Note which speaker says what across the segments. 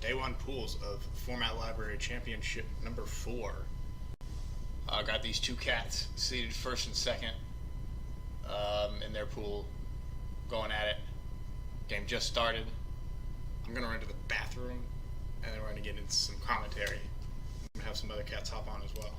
Speaker 1: Day 1 pools of Format Library Championship number 4. Got these two cats seated first and second in their pool, going at it. Game just started. I'm going to run to the bathroom, and then we're going to get into some commentary. I'm going to have some other cats hop on as well.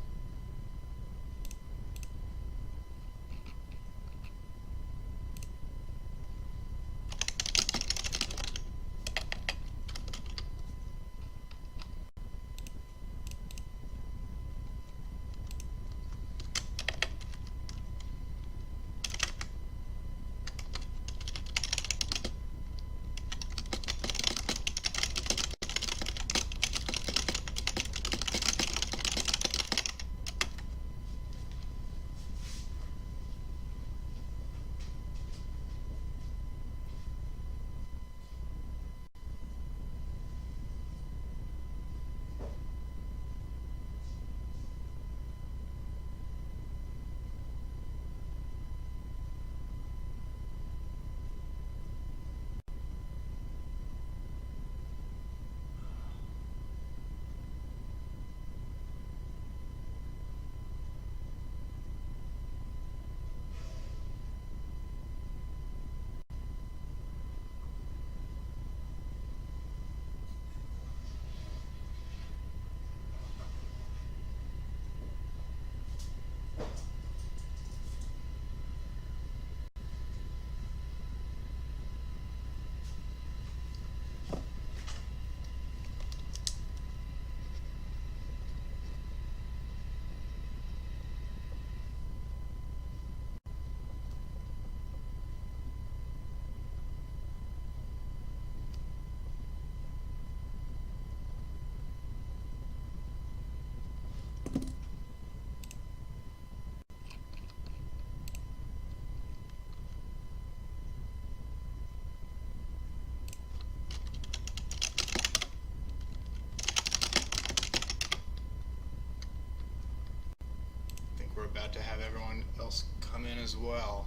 Speaker 1: We're about to have everyone else come in as well.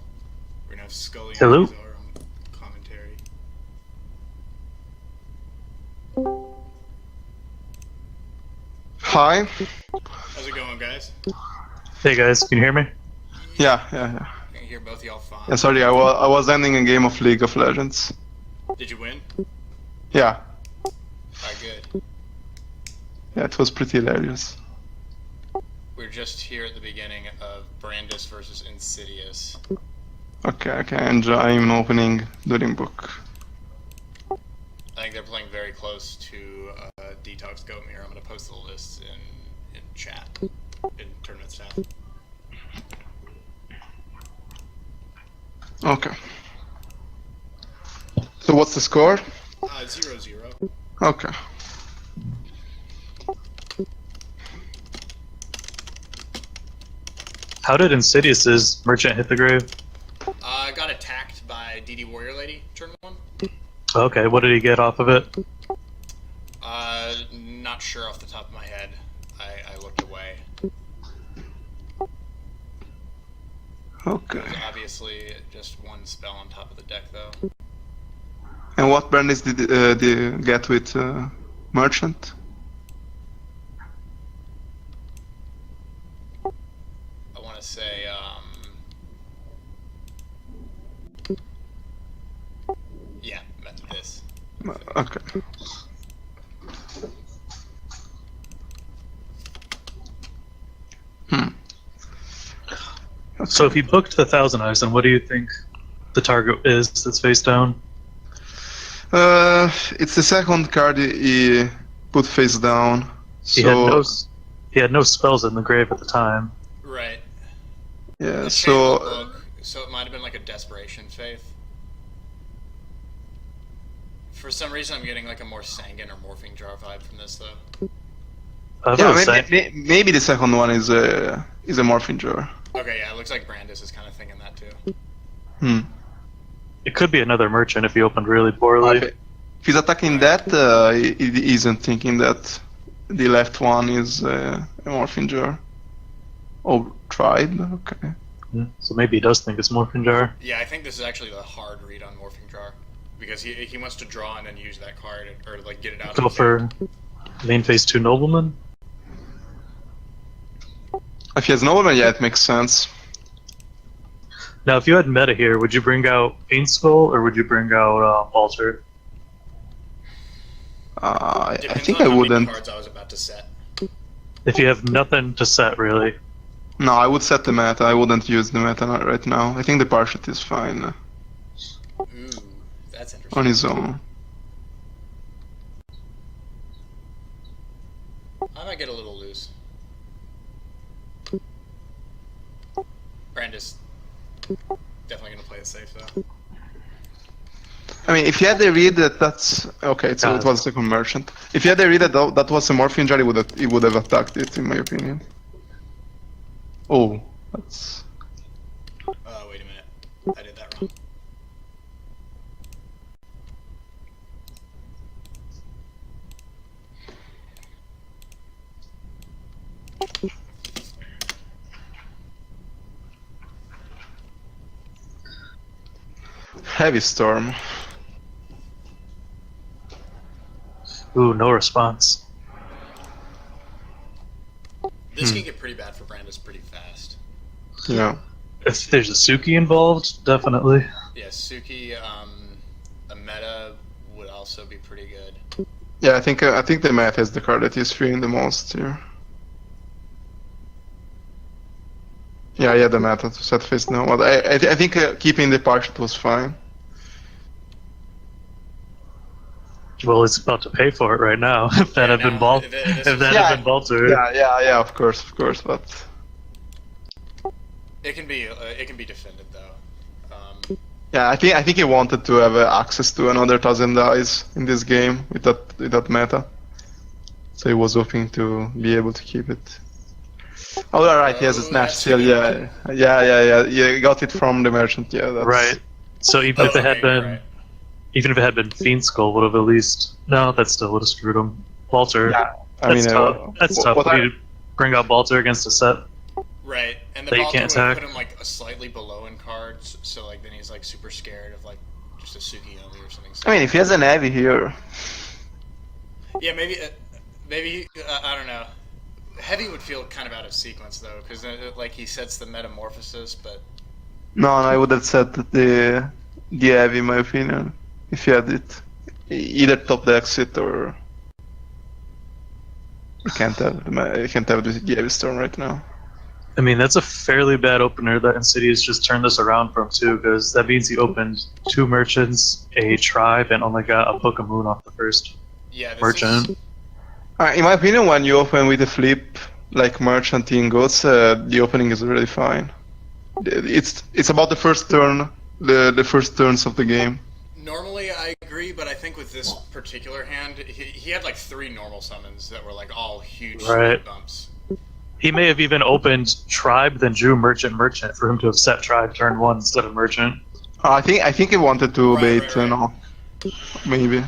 Speaker 1: We're gonna have Skully and Kizaru on commentary.
Speaker 2: Hi.
Speaker 1: How's it going, guys?
Speaker 3: Hey guys, can you hear me?
Speaker 2: Yeah.
Speaker 1: I can hear both of y'all fine.
Speaker 2: Yeah, sorry, I was ending a game of League of Legends.
Speaker 1: Did you win?
Speaker 2: Yeah.
Speaker 1: Alright, good.
Speaker 2: Yeah, it was pretty hilarious.
Speaker 1: We're just here at the beginning of Brandis versus InsiDS.
Speaker 2: Okay, and I'm opening During Book.
Speaker 1: I think they're playing very close to Detox Goat Mirror. I'm going to post the lists in chat, in tournament staff.
Speaker 2: Okay. So what's the score?
Speaker 1: 0-0.
Speaker 2: Okay.
Speaker 3: How did InsiDS's merchant hit the grave?
Speaker 1: I got attacked by DD Warrior Lady, turn 1.
Speaker 3: Okay, what did he get off of it?
Speaker 1: Not sure off the top of my head. I looked away.
Speaker 2: Okay.
Speaker 1: It was obviously just one spell on top of the deck, though.
Speaker 2: And what Brandis did you get with Merchant?
Speaker 1: I want to say, yeah, this.
Speaker 2: Okay.
Speaker 3: So if he booked the Thousand Eyes, then what do you think the target is that's face down?
Speaker 2: It's the second card he put face down. So
Speaker 3: He had no spells in the grave at the time.
Speaker 1: Right.
Speaker 2: yeah,
Speaker 1: So it might have been like a Desperation Faith. For some reason, I'm getting like a more Sanguine or Morphing Jar vibe from this, though.
Speaker 2: yeah, maybe the second one is a Morphing Jar.
Speaker 1: Okay, yeah, it looks like Brandis is kind of thinking that too.
Speaker 3: It could be another merchant if he opened really poorly.
Speaker 2: Okay. If he's attacking that, he isn't thinking that the left one is a Morphing Jar. Oh, tried? Okay.
Speaker 3: So maybe he does think it's Morphing Jar.
Speaker 1: Yeah, I think this is actually the hard read on Morphing Jar. because he wants to draw and then use that card or like get it out.
Speaker 3: Go for main phase 2 nobleman.
Speaker 2: If he has nobleman, yeah, it makes sense.
Speaker 3: Now, if you had meta here, would you bring out Pain Skull or would you bring out Alter?
Speaker 2: I
Speaker 1: Depends
Speaker 2: think
Speaker 1: on
Speaker 2: I
Speaker 1: how many
Speaker 2: wouldn't.
Speaker 1: cards I was about to set.
Speaker 3: If you have nothing to set, really.
Speaker 2: No, I would set the meta. I wouldn't use the meta right now. I think the Parshut is fine
Speaker 1: Ooh, that's interesting.
Speaker 2: on his own.
Speaker 1: I might get a little loose. Brandis, definitely gonna play it safe though.
Speaker 2: I mean, if you had the read that's okay. So it was a second merchant. If you had the read that was a Morphine Jar, he would have attacked it, in my opinion. Oh, that's.
Speaker 1: Wait a minute. I did that wrong.
Speaker 2: Heavy Storm.
Speaker 3: Ooh, no response.
Speaker 1: This can get pretty bad for Brandis pretty fast.
Speaker 2: Yeah.
Speaker 3: If there's a Suki involved, definitely.
Speaker 1: Yeah, Suki, a meta would also be pretty good.
Speaker 2: Yeah, I think the math is the card that he's fearing the most here. Yeah, the meta to set face now. But I think keeping the Parshut was fine.
Speaker 3: Well, it's about to pay for it right now. If that had been Balter. If that had been Balter.
Speaker 2: Yeah, of course, but.
Speaker 1: It can be defended though.
Speaker 2: Yeah, I think he wanted to have access to another 1,000 dice in this game with that meta, so he was hoping to be able to keep it. Oh, alright, he has a snatch steal. Yeah, he got it from the merchant. Yeah, that's...
Speaker 3: Right. So even if it had been,
Speaker 1: right.
Speaker 3: even if it had been Fiend Skull, would have at least that still would have screwed him. Balter.
Speaker 2: Yeah,
Speaker 3: That's tough. That's tough. What do you bring out Balter against a set?
Speaker 1: Right, and the
Speaker 3: That you
Speaker 1: Balter
Speaker 3: can't
Speaker 1: would
Speaker 3: attack.
Speaker 1: put him like a slightly below in cards, so like then he's like super scared of like just a Tsukiyomi or something.
Speaker 2: I mean, if he has an heavy here.
Speaker 1: Yeah, maybe I don't know. Heavy would feel kind of out of sequence though, because like he sets the metamorphosis, but
Speaker 2: No, I would have set the heavy, in my opinion, if you had it. Either top the exit or. You can't have the heavy storm right now.
Speaker 3: I mean, that's a fairly bad opener that InsiDS just turned this around from too, because that means he opened 2 merchants, a tribe, and only got a Pokemoon off the first
Speaker 1: yeah, this
Speaker 3: merchant.
Speaker 1: is,
Speaker 2: In my opinion, when you open with a flip like merchant in goats, the opening is really fine. It's about the first turn, the first turns of the game.
Speaker 1: normally I agree, but I think with this particular hand, he had like 3 normal summons that were like all huge
Speaker 3: Right.
Speaker 1: bumps.
Speaker 3: He may have even opened tribe, then drew merchant for him to have set tribe turn 1 instead of merchant.
Speaker 2: I think he wanted to
Speaker 1: Right,
Speaker 2: bait
Speaker 1: right.
Speaker 2: a knock. Maybe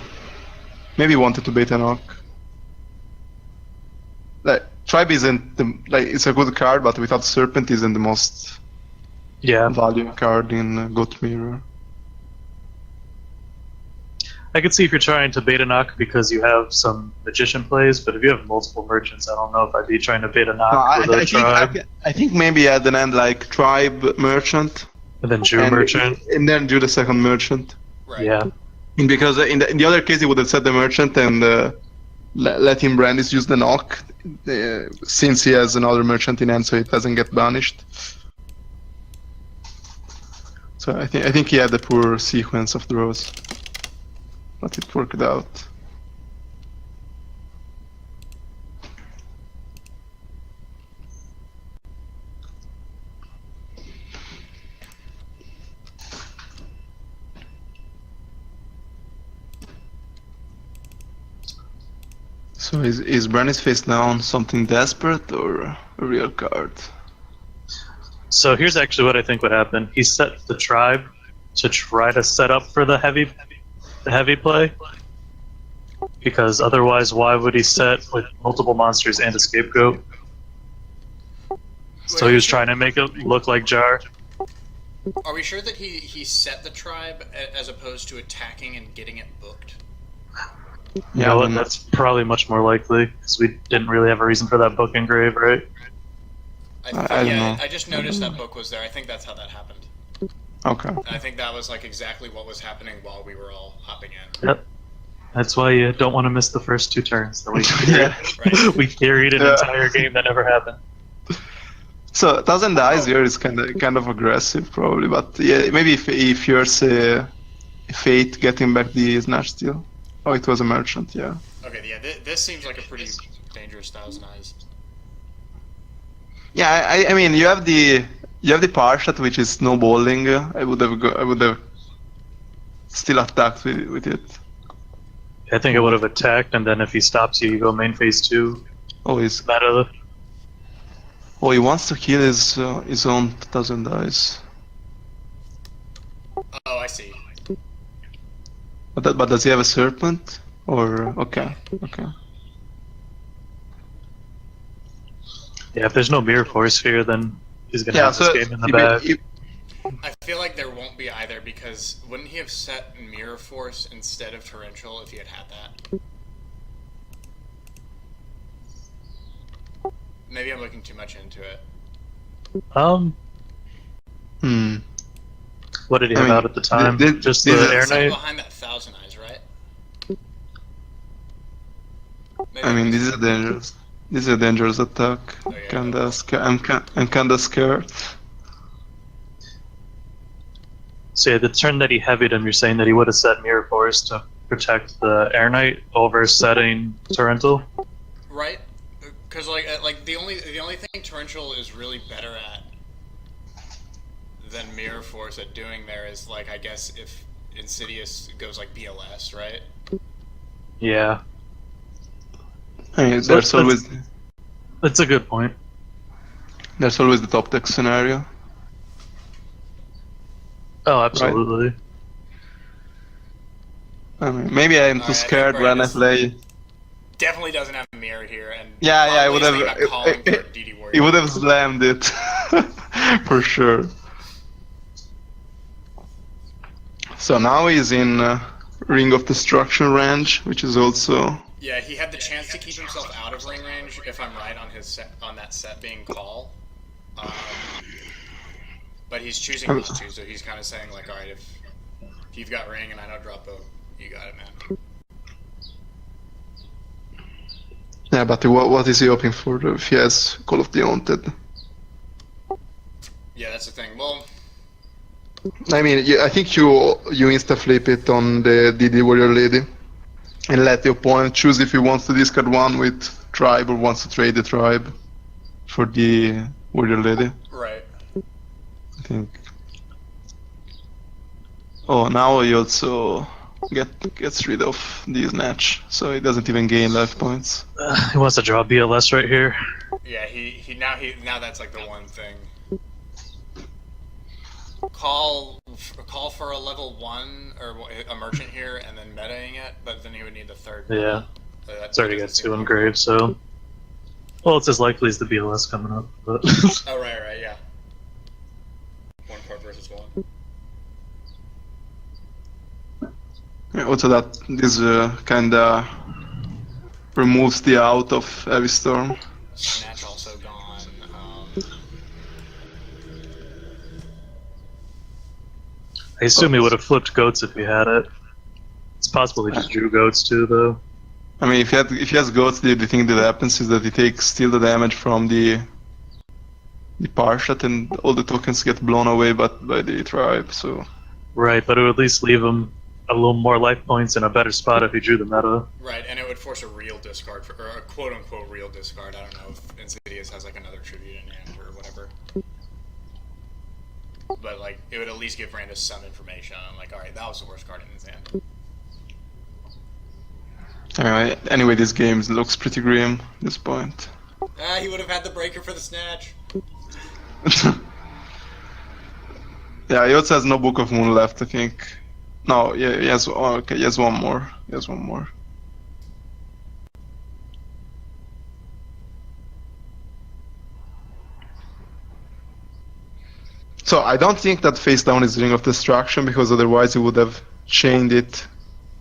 Speaker 2: he wanted to bait a knock. Like tribe isn't it's a good card, but without serpent isn't the most
Speaker 3: Yeah.
Speaker 2: value card in Goat Mirror.
Speaker 3: I could see if you're trying to bait a knock because you have some magician plays, but if you have multiple merchants, I don't know if I'd be trying to bait a knock with a tribe
Speaker 2: I think maybe at an end like tribe merchant
Speaker 3: and then Jew merchant.
Speaker 2: and then do the second merchant.
Speaker 1: Right.
Speaker 3: Yeah.
Speaker 2: Because in the other case he would have set the merchant and let him Brandis use the knock since he has another merchant in hand, so it doesn't get banished. So I think he had a poor sequence of draws, but it worked out. So is Brandis face down something desperate or a real card?
Speaker 3: So here's actually what I think would happen. He set the tribe to try to set up for the heavy play. Because otherwise, why would he set with multiple monsters and a scapegoat? So he was trying to make it look like Jar.
Speaker 1: Are we sure that he set the tribe as opposed to attacking and getting it booked?
Speaker 3: You
Speaker 2: Yeah,
Speaker 3: know
Speaker 2: I
Speaker 3: what?
Speaker 2: don't know.
Speaker 3: That's probably much more likely because we didn't really have a reason for that book engraved, right?
Speaker 2: I don't know.
Speaker 1: I just noticed that book was there. I think that's how that happened.
Speaker 2: Okay.
Speaker 1: I think that was like exactly what was happening while we were all hopping in.
Speaker 3: Yep. That's why you don't want to miss the first 2 turns. That we
Speaker 2: Yeah.
Speaker 1: Right.
Speaker 3: we carried an
Speaker 2: Yeah.
Speaker 3: entire game that never happened.
Speaker 2: So 1000 dice here is kind of aggressive probably, but yeah, maybe if you're say Fate getting back the snatch steal. Oh, it was a merchant, yeah.
Speaker 1: Okay, yeah, this seems like a pretty dangerous 1000 eyes.
Speaker 2: Yeah, I mean you have the Parshat which is snowballing. I would have still attacked with it.
Speaker 3: I think it would have attacked, and then if he stops you, you go main phase 2.
Speaker 2: Oh,
Speaker 3: Meta.
Speaker 2: he wants to kill his own 1000 dice.
Speaker 1: Oh, I see.
Speaker 2: But does he have a serpent? Or okay.
Speaker 3: Yeah, if there's no mirror force here, then he's gonna
Speaker 2: Yeah,
Speaker 3: have
Speaker 2: so
Speaker 3: this game in the bag.
Speaker 1: I feel like there won't be either because wouldn't he have set Mirror Force instead of Torrential if he had had that? Maybe I'm looking too much into it.
Speaker 2: Hmm.
Speaker 3: What did he have
Speaker 2: I mean,
Speaker 3: out at the time? Just the
Speaker 2: this is-
Speaker 3: Air
Speaker 1: It's like
Speaker 3: Knight?
Speaker 1: behind that 1000 eyes, right? Maybe
Speaker 2: I mean,
Speaker 1: missed
Speaker 2: this is
Speaker 1: it.
Speaker 2: dangerous. This is a dangerous attack.
Speaker 1: Oh, yeah.
Speaker 2: I'm kinda scared.
Speaker 3: So yeah, the turn that he heavied him, you're saying that he would have set Mirror Force to protect the Air Knight over setting Torrential?
Speaker 1: Right? Because like the only thing Torrential is really better at than Mirror Force at doing there is like I guess if InsiDS goes like BLS, right?
Speaker 3: Yeah.
Speaker 2: I mean,
Speaker 3: That's a good point.
Speaker 2: there's always the top deck scenario.
Speaker 3: Oh, absolutely.
Speaker 2: I mean, maybe I'm too
Speaker 1: Alright, I think
Speaker 2: scared when I
Speaker 1: Brandis
Speaker 2: play.
Speaker 1: Definitely doesn't have a mirror here, and
Speaker 2: Yeah, I would
Speaker 1: probably
Speaker 2: have.
Speaker 1: is thinking about calling for DD Warrior.
Speaker 2: He would have slammed it for sure. So now he's in Ring of Destruction range, which is also.
Speaker 1: Yeah, he had the chance to keep himself out of ring range, if I'm right on his set, on that set being call. But he's choosing not to, so he's kind of saying like, all right, if you've got ring and I don't drop both, you got it, man.
Speaker 2: Yeah, but what is he hoping for if he has Call of the Haunted?
Speaker 1: Yeah, that's the thing. Well,
Speaker 2: I mean, I think you insta flip it on the DD Warrior Lady and let the opponent choose if he wants to discard one with tribe or wants to trade the tribe for the Warrior Lady.
Speaker 1: right.
Speaker 2: I think. Oh, now he also gets rid of the snatch, so he doesn't even gain life points.
Speaker 3: He wants to draw BLS right here.
Speaker 1: Yeah, now that's like the one thing. Call for a level 1 or a merchant here and then metaing it, but then he would need the third.
Speaker 3: Yeah. It's already got
Speaker 1: doesn't
Speaker 3: 2
Speaker 1: seem
Speaker 3: engraved, so. Well, it's as likely as the BLS coming up, but.
Speaker 1: Oh, right, yeah. 1 card versus 1.
Speaker 2: Yeah, also that this kinda removes the out of Heavy Storm.
Speaker 1: Snatch also gone.
Speaker 3: I assume he would have flipped goats if he had it. It's possible he just drew goats too, though.
Speaker 2: I mean, if he has goats, the thing that happens is that he takes still the damage from the Parshat, and all the tokens get blown away by the tribe. So
Speaker 3: Right, but it would at least leave him a little more life points in a better spot if he drew the meta.
Speaker 1: Right, and it would force a real discard, or a quote-unquote real discard. I don't know if InsiDS has like another tribute in hand or whatever. But like, it would at least give Brandis some information on like, alright, that was the worst card in his hand.
Speaker 2: anyway, this game looks pretty grim at this point.
Speaker 1: He would have had the breaker for the snatch.
Speaker 2: Yeah, he also has no Book of Moon left, I think. No, yeah, he has. Oh, okay, he has one more. He has one more. So I don't think that face down is Ring of Destruction, because otherwise he would have chained it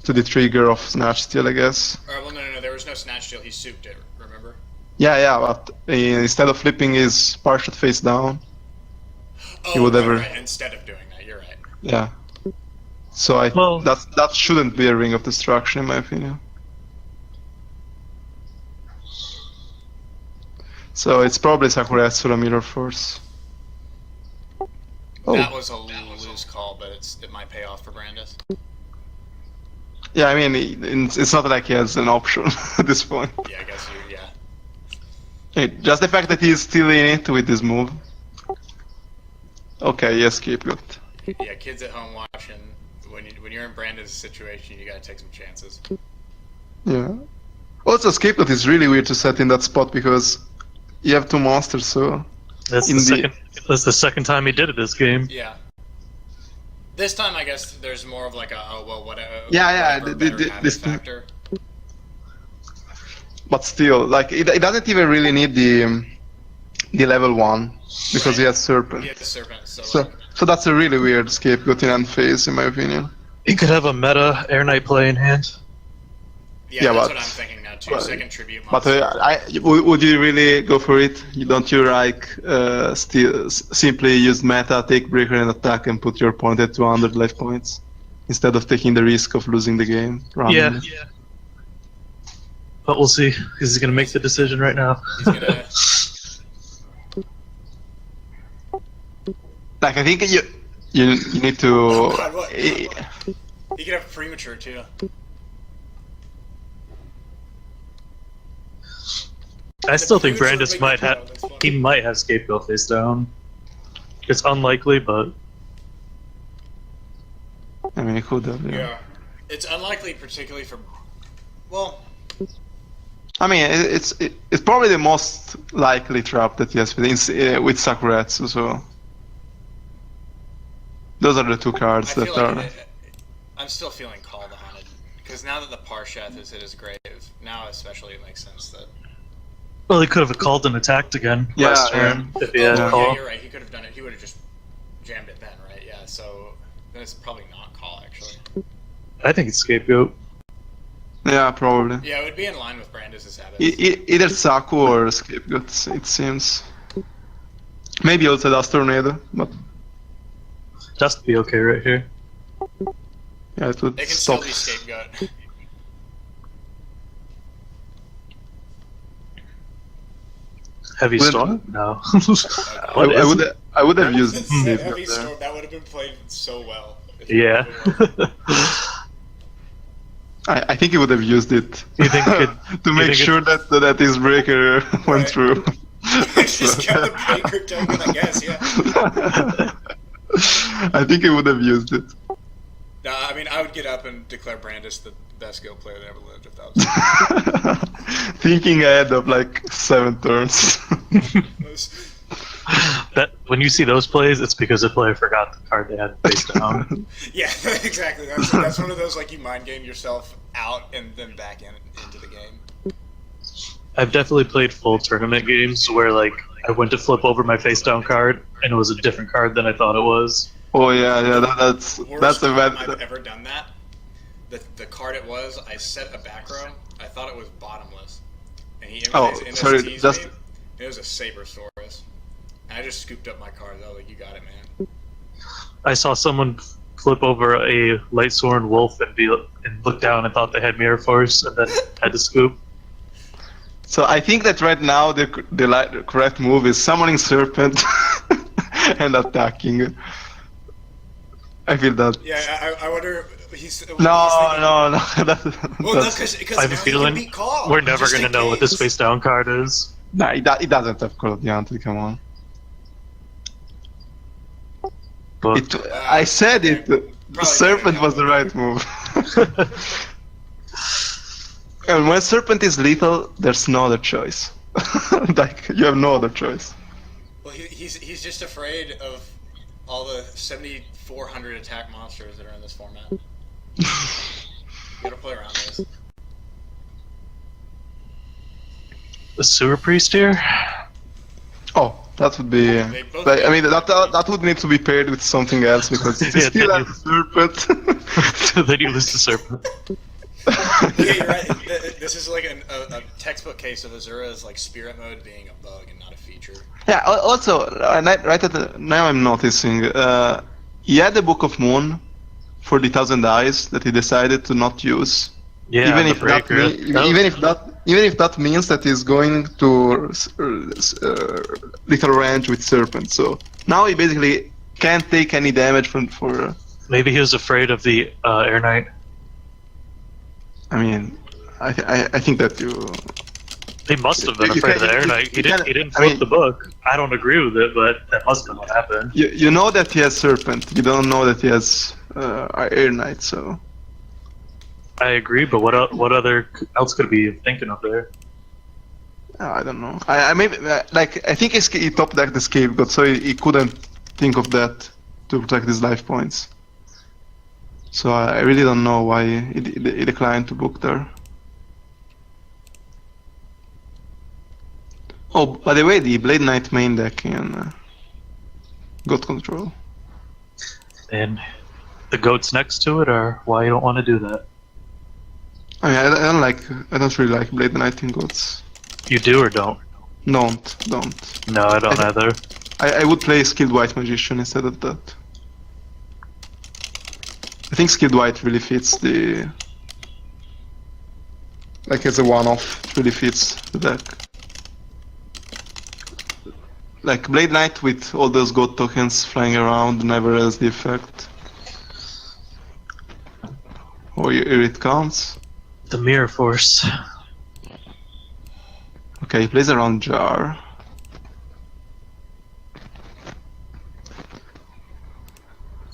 Speaker 2: to the trigger of Snatch Steal, I guess.
Speaker 1: Well, no, there was no Snatch Steal. He souped it, remember?
Speaker 2: Yeah, but instead of flipping his partial face down, he would ever.
Speaker 1: Right. Instead of doing that, you're right.
Speaker 2: Yeah. So that shouldn't be a Ring of Destruction, in my opinion. So it's probably Sakuretsu or Mirror Force. Oh.
Speaker 1: That was a loose call, but it might pay off for Brandis.
Speaker 2: Yeah, I mean, it's not like he has an option at this point.
Speaker 1: Yeah, I guess yeah.
Speaker 2: Hey, just the fact that he's still in it with this move. Okay, yes, scapegoat.
Speaker 1: Yeah, kids at home watching, when you're in Brandis' situation, you gotta take some chances.
Speaker 2: Yeah. Also, scapegoat is really weird to set in that spot because you have two monsters, so...
Speaker 3: That's the second time he did it this game.
Speaker 1: Yeah. This time, I guess there's more of like a whatever.
Speaker 2: Yeah,
Speaker 1: this factor.
Speaker 2: But still, like it doesn't even really need the level 1 because he has Serpent.
Speaker 1: He has the Serpent,
Speaker 2: so that's a really weird scapegoat in end phase, in my opinion.
Speaker 3: He could have a meta Air Knight play in hand.
Speaker 1: Yeah, that's what I'm thinking now too. Second tribute monster.
Speaker 2: But would you really go for it? Don't you like still simply use meta, take breaker and attack and put your point at 200 life points instead of taking the risk of losing the game? Randomly?
Speaker 3: Yeah. But we'll see. He's gonna make the decision right now.
Speaker 1: He's gonna.
Speaker 2: Like I think you need to.
Speaker 1: Oh God, what? He could have premature too.
Speaker 3: I still think Brandis might have. He might have scapegoat face down. It's unlikely, but
Speaker 2: I mean, it could have.
Speaker 1: Yeah, it's unlikely, particularly for. Well.
Speaker 2: I mean, it's probably the most likely trap that he has with Sakuretsu. So those are the two cards that are.
Speaker 1: I'm still feeling called on it because now that the Parshath is hit his grave, now especially it makes sense that.
Speaker 3: Well, he could have called and attacked again last turn if he had call.
Speaker 1: Yeah, you're right. He could have done it. He would have just jammed it then, right? Yeah. So then it's probably not call actually.
Speaker 3: I think it's scapegoat.
Speaker 2: Yeah, probably.
Speaker 1: Yeah, it would be in line with Brandis' habits.
Speaker 2: Either Saku or scapegoat, it seems. Maybe also Dust Tornado, but
Speaker 3: Dust would be okay right here.
Speaker 2: Yeah, it would
Speaker 1: They can
Speaker 2: stop.
Speaker 1: still be scapegoat.
Speaker 3: Heavy Storm? No.
Speaker 2: I would have used
Speaker 1: Heavy Storm. That would have been played so well.
Speaker 3: Yeah.
Speaker 2: I think he would have used it
Speaker 3: You think
Speaker 2: to make sure that his breaker went through.
Speaker 1: Just kept the breaker token, I guess. Yeah.
Speaker 2: I think he would have used it.
Speaker 1: No, I mean I would get up and declare Brandis the best skill player that ever lived if that was.
Speaker 2: Thinking ahead of like 7 turns.
Speaker 3: That when you see those plays, it's because the player forgot the card they had face down.
Speaker 1: Yeah, exactly. That's one of those like you mind game yourself out and then back into the game.
Speaker 3: I've definitely played full tournament games where like I went to flip over my face down card and it was a different card than I thought it was.
Speaker 2: Oh yeah, that's a bad.
Speaker 1: I've ever done that. The card it was, I set a back row. I thought it was bottomless, and he MSTs
Speaker 2: just
Speaker 1: me. It was a Sabersaurus. And I just scooped up my cards. I was like, "You got it, man."
Speaker 3: I saw someone flip over a Lightsworn Wolf and look down and thought they had Mirror Force, and then had to scoop.
Speaker 2: So I think that right now the correct move is summoning Serpent and attacking. I feel that.
Speaker 1: Yeah, I wonder. He's
Speaker 2: No.
Speaker 1: Well, no, because
Speaker 3: I have a feeling we're never going to know what this face down card is.
Speaker 2: Nah, it doesn't have Call of the Hunted, come on.
Speaker 3: But
Speaker 2: I said it. Serpent was the right move. And when Serpent is lethal, there's no other choice. Like, you have no other choice.
Speaker 1: Well, he's just afraid of all the 7,400 attack monsters that are in this format. You gotta play around this.
Speaker 3: the Sewer Priest here?
Speaker 2: Oh, That would be.
Speaker 1: They both
Speaker 2: Like, I
Speaker 1: got-
Speaker 2: mean, that would need to be paired with something else because you
Speaker 3: Yeah,
Speaker 2: still
Speaker 3: then
Speaker 2: have serpent.
Speaker 3: Then you lose the serpent.
Speaker 1: Yeah, you're right. This is like a textbook case of Azura's like spirit mode being a bug and not a feature.
Speaker 2: Yeah. Also, now I'm noticing. He had the Book of Moon for the Thousand Eyes that he decided to not use.
Speaker 3: Yeah,
Speaker 2: even
Speaker 3: the
Speaker 2: if that
Speaker 3: breaker.
Speaker 2: even if that means that he's going to little range with serpent. So now he basically can't take any damage for.
Speaker 3: Maybe he was afraid of the Air Knight.
Speaker 2: I mean, I think that you.
Speaker 3: He must have been
Speaker 2: You
Speaker 3: afraid of
Speaker 2: can-
Speaker 3: the Air
Speaker 2: you-
Speaker 3: Knight. He
Speaker 2: you
Speaker 3: didn't.
Speaker 2: can-
Speaker 3: He didn't
Speaker 2: I
Speaker 3: flip
Speaker 2: mean-
Speaker 3: the book. I don't agree with it, but that must have what happened.
Speaker 2: You know that he has serpent. You don't know that he has Air Knight. So
Speaker 3: I agree, but what other else could he be thinking of there?
Speaker 2: I don't know. I maybe I think he top decked the scapegoat, so he couldn't think of that to protect his life points. So I really don't know why he declined to book there. Oh, by the way, the Blade Knight main deck in God Control.
Speaker 3: And the goat's next to it, or why you don't want to do that?
Speaker 2: I mean, I don't really like Blade Knight in Gods.
Speaker 3: You do or don't?
Speaker 2: Don't.
Speaker 3: No, I don't either.
Speaker 2: I would play Skilled White Magician instead of that. I think Skilled White really fits the... Like as a one-off, it really fits the deck. Like Blade Knight with all those God tokens flying around never has the effect. Oh, here it comes.
Speaker 3: The Mirror Force.
Speaker 2: Okay, he plays around Jar.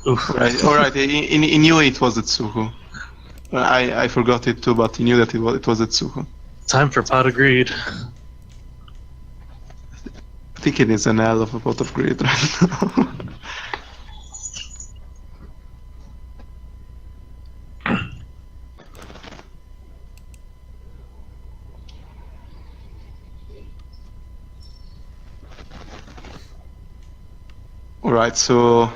Speaker 3: Oof.
Speaker 2: Right, alright, he knew it was Etsuko. I forgot it too, but he knew that it was Etsuko.
Speaker 3: Time for Pot of Greed.
Speaker 2: I think it is an L of a Pot of Greed right now. Alright, so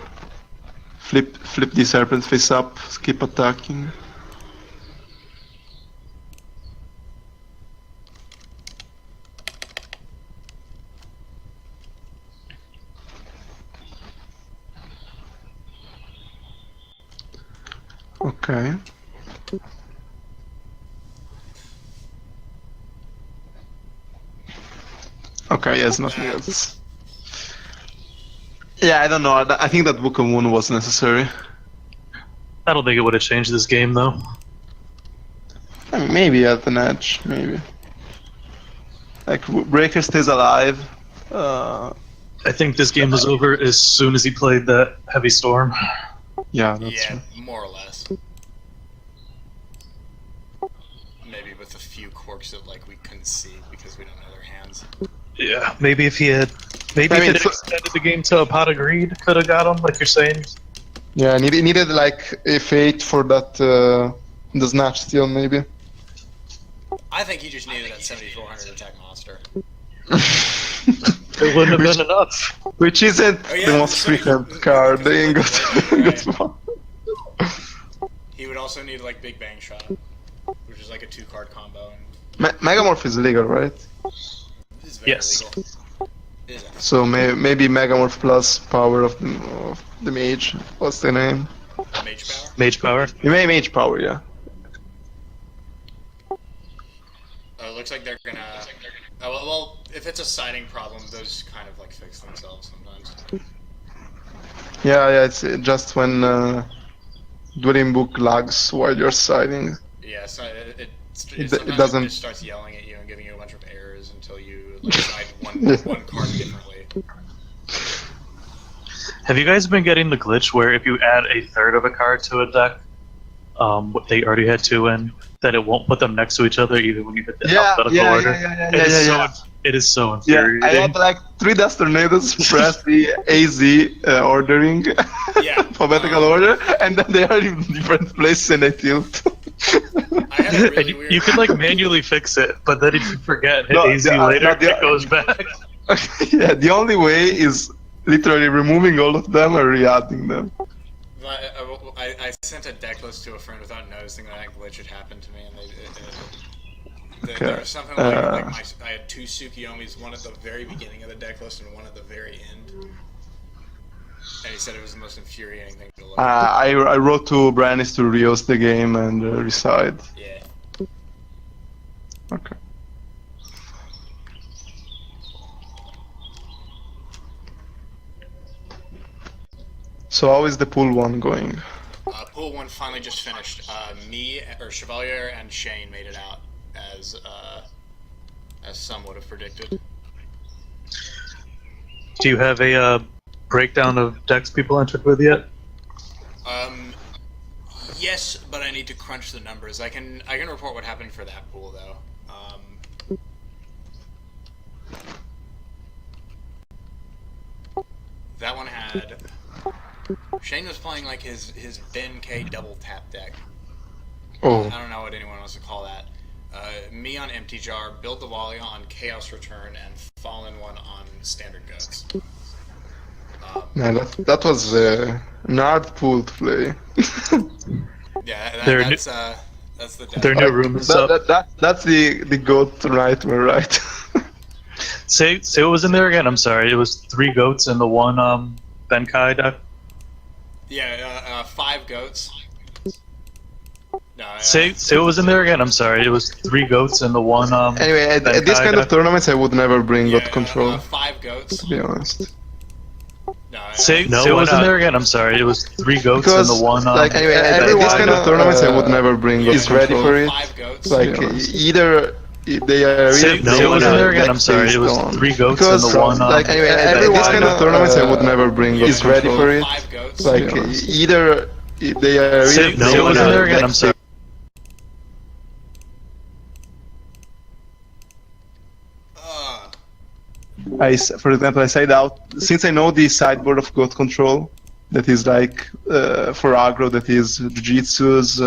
Speaker 2: flip the serpent face up, keep attacking. Okay. Okay, yes, nothing else. Yeah, I don't know. I think that Book of Moon was necessary.
Speaker 3: I don't think it would have changed this game, though.
Speaker 2: I mean, maybe at an edge, maybe. Like, Breaker stays alive.
Speaker 3: I think this game was over as soon as he played that Heavy Storm.
Speaker 2: Yeah, that's
Speaker 1: Yeah,
Speaker 2: true.
Speaker 1: more or less. Maybe with a few quirks that like we couldn't see because we don't know their hands.
Speaker 3: Yeah, maybe if he had... Maybe
Speaker 2: I
Speaker 3: if
Speaker 2: mean,
Speaker 3: he had extended the game to a Pot of Greed, could have got him, like you're saying.
Speaker 2: Yeah, needed like a fate for that, the Snatch Steal, maybe.
Speaker 1: I think he just needed that 7400 attack monster.
Speaker 3: It wouldn't have been enough.
Speaker 2: Which isn't
Speaker 1: Oh, yeah,
Speaker 2: the most
Speaker 1: sorry.
Speaker 2: frequent card in God.
Speaker 1: He would also need like Big Bang Shot, which is like a 2-card combo. And
Speaker 2: Megamorph is legal, right?
Speaker 1: this is very
Speaker 3: Yes.
Speaker 1: legal. It is
Speaker 2: So maybe Megamorph plus power of the mage. What's the name?
Speaker 1: Mage Power.
Speaker 3: Mage Power.
Speaker 2: Mage power, yeah.
Speaker 1: It looks like they're gonna. Oh, well, if it's a siding problem, those kind of like fix themselves sometimes.
Speaker 2: Yeah, it's just when Dwelling Book lags while you're siding.
Speaker 1: Yeah, so it
Speaker 2: It doesn't-
Speaker 1: just starts yelling at you and giving you a bunch of errors until you like, side one card differently.
Speaker 3: Have you guys been getting the glitch where if you add a third of a card to a deck, what they already had two in, that it won't put them next to each other even when you hit the alphabetical order? It is so
Speaker 2: Yeah,
Speaker 3: infuriating.
Speaker 2: I had like 3 Dust Tornadoes press the AZ ordering
Speaker 1: Yeah.
Speaker 2: alphabetical order, and then they are in different places and I tilt.
Speaker 1: I had a really
Speaker 3: And
Speaker 1: weird.
Speaker 3: you can like manually fix it, but then if you forget, hit
Speaker 2: No,
Speaker 3: AZ
Speaker 2: the-
Speaker 3: later,
Speaker 2: not the-
Speaker 3: it goes back.
Speaker 2: Yeah, the only way is literally removing all of them or re-adding them.
Speaker 1: I sent a deck list to a friend without noticing that glitch had happened to me, and
Speaker 2: Okay.
Speaker 1: there was something like I had 2 Tsukiyomis, one at the very beginning of the deck list and one at the very end. And he said it was the most infuriating thing to look at.
Speaker 2: I wrote to Brandis to rehost the game and reside.
Speaker 1: Yeah.
Speaker 2: Okay. So how is the pool 1 going?
Speaker 1: Pool 1 finally just finished. Me, or Chevalier, and Shane made it out, as some would have predicted.
Speaker 3: Do you have a breakdown of decks people entered with yet?
Speaker 1: Yes, but I need to crunch the numbers. I can report what happened for that pool though. That one had Shane was playing like his Ben K double tap deck.
Speaker 2: Oh.
Speaker 1: I don't know what anyone wants to call that. Me on Empty Jar, Build the Walia on Chaos Return, and Fallen One on Standard Goats.
Speaker 2: Man, that was an hard pool to play.
Speaker 1: Yeah, that's the deck.
Speaker 3: Their new room is up.
Speaker 2: That's the goat nightmare, right?
Speaker 3: Say what was in there again. I'm sorry. It was 3 goats and the one Benkai deck.
Speaker 1: Yeah, 5 goats. No,
Speaker 2: Say
Speaker 3: what was in there again. I'm sorry. It was 3 goats and the one
Speaker 2: Anyway, at this kind of tournaments, I would never bring God Control.
Speaker 1: 5 goats.
Speaker 2: To be honest.
Speaker 1: No,
Speaker 3: say what was in there again. I'm sorry. It was 3 goats
Speaker 2: Because,
Speaker 3: and the one.
Speaker 2: like, anyway, at this kind of tournaments, I would never bring God Control.
Speaker 1: ready for it. 5 goats.
Speaker 2: Like, either they are
Speaker 3: say what was in there again. I'm sorry. It was 3 goats and the one.
Speaker 2: Like, anyway, at this kind of tournaments, I would never bring God Control.
Speaker 1: ready for it. 5 goats.
Speaker 2: Like, either they are
Speaker 3: say what was in there again. I'm sorry.
Speaker 2: For example, I side out, since I know the sideboard of God Control, that is like, for aggro, that is Jujitsu's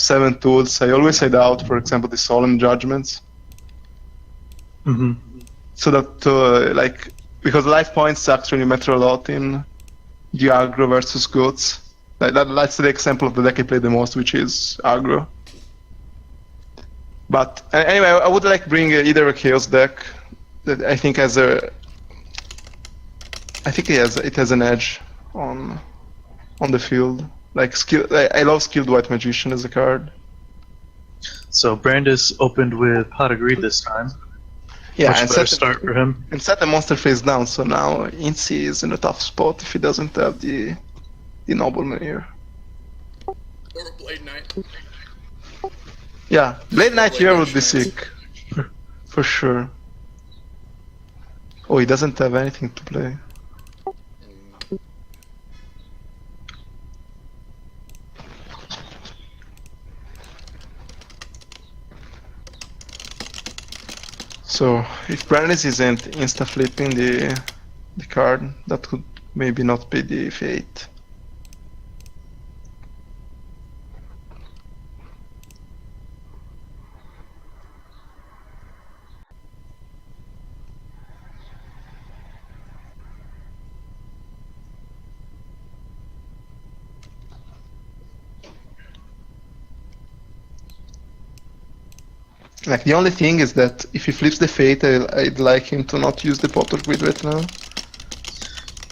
Speaker 2: 7 tools, I always side out, for example, the Solemn Judgments.
Speaker 3: Mm-hmm.
Speaker 2: So that, like, because life points actually matter a lot in the aggro versus goats. That's the example of the deck I play the most, which is aggro. But anyway, I would like bring either a Chaos deck that I think has a. I think it has an edge on the field. Like I love Skilled White Magician as a card.
Speaker 3: So Brandis opened with How to Greed this time.
Speaker 2: Yeah,
Speaker 3: much
Speaker 2: and
Speaker 3: better start for him.
Speaker 2: And set the monster face down. So now Insi is in a tough spot if he doesn't have the Nobleman here.
Speaker 1: Or Blade Knight.
Speaker 2: Yeah, Blade Knight here would be sick, for sure. Oh, he doesn't have anything to play. So, if Brandis isn't insta-flipping the card, that could maybe not be the fate. Like, the only thing is that if he flips the fate, I'd like him to not use the Potter Grid right now.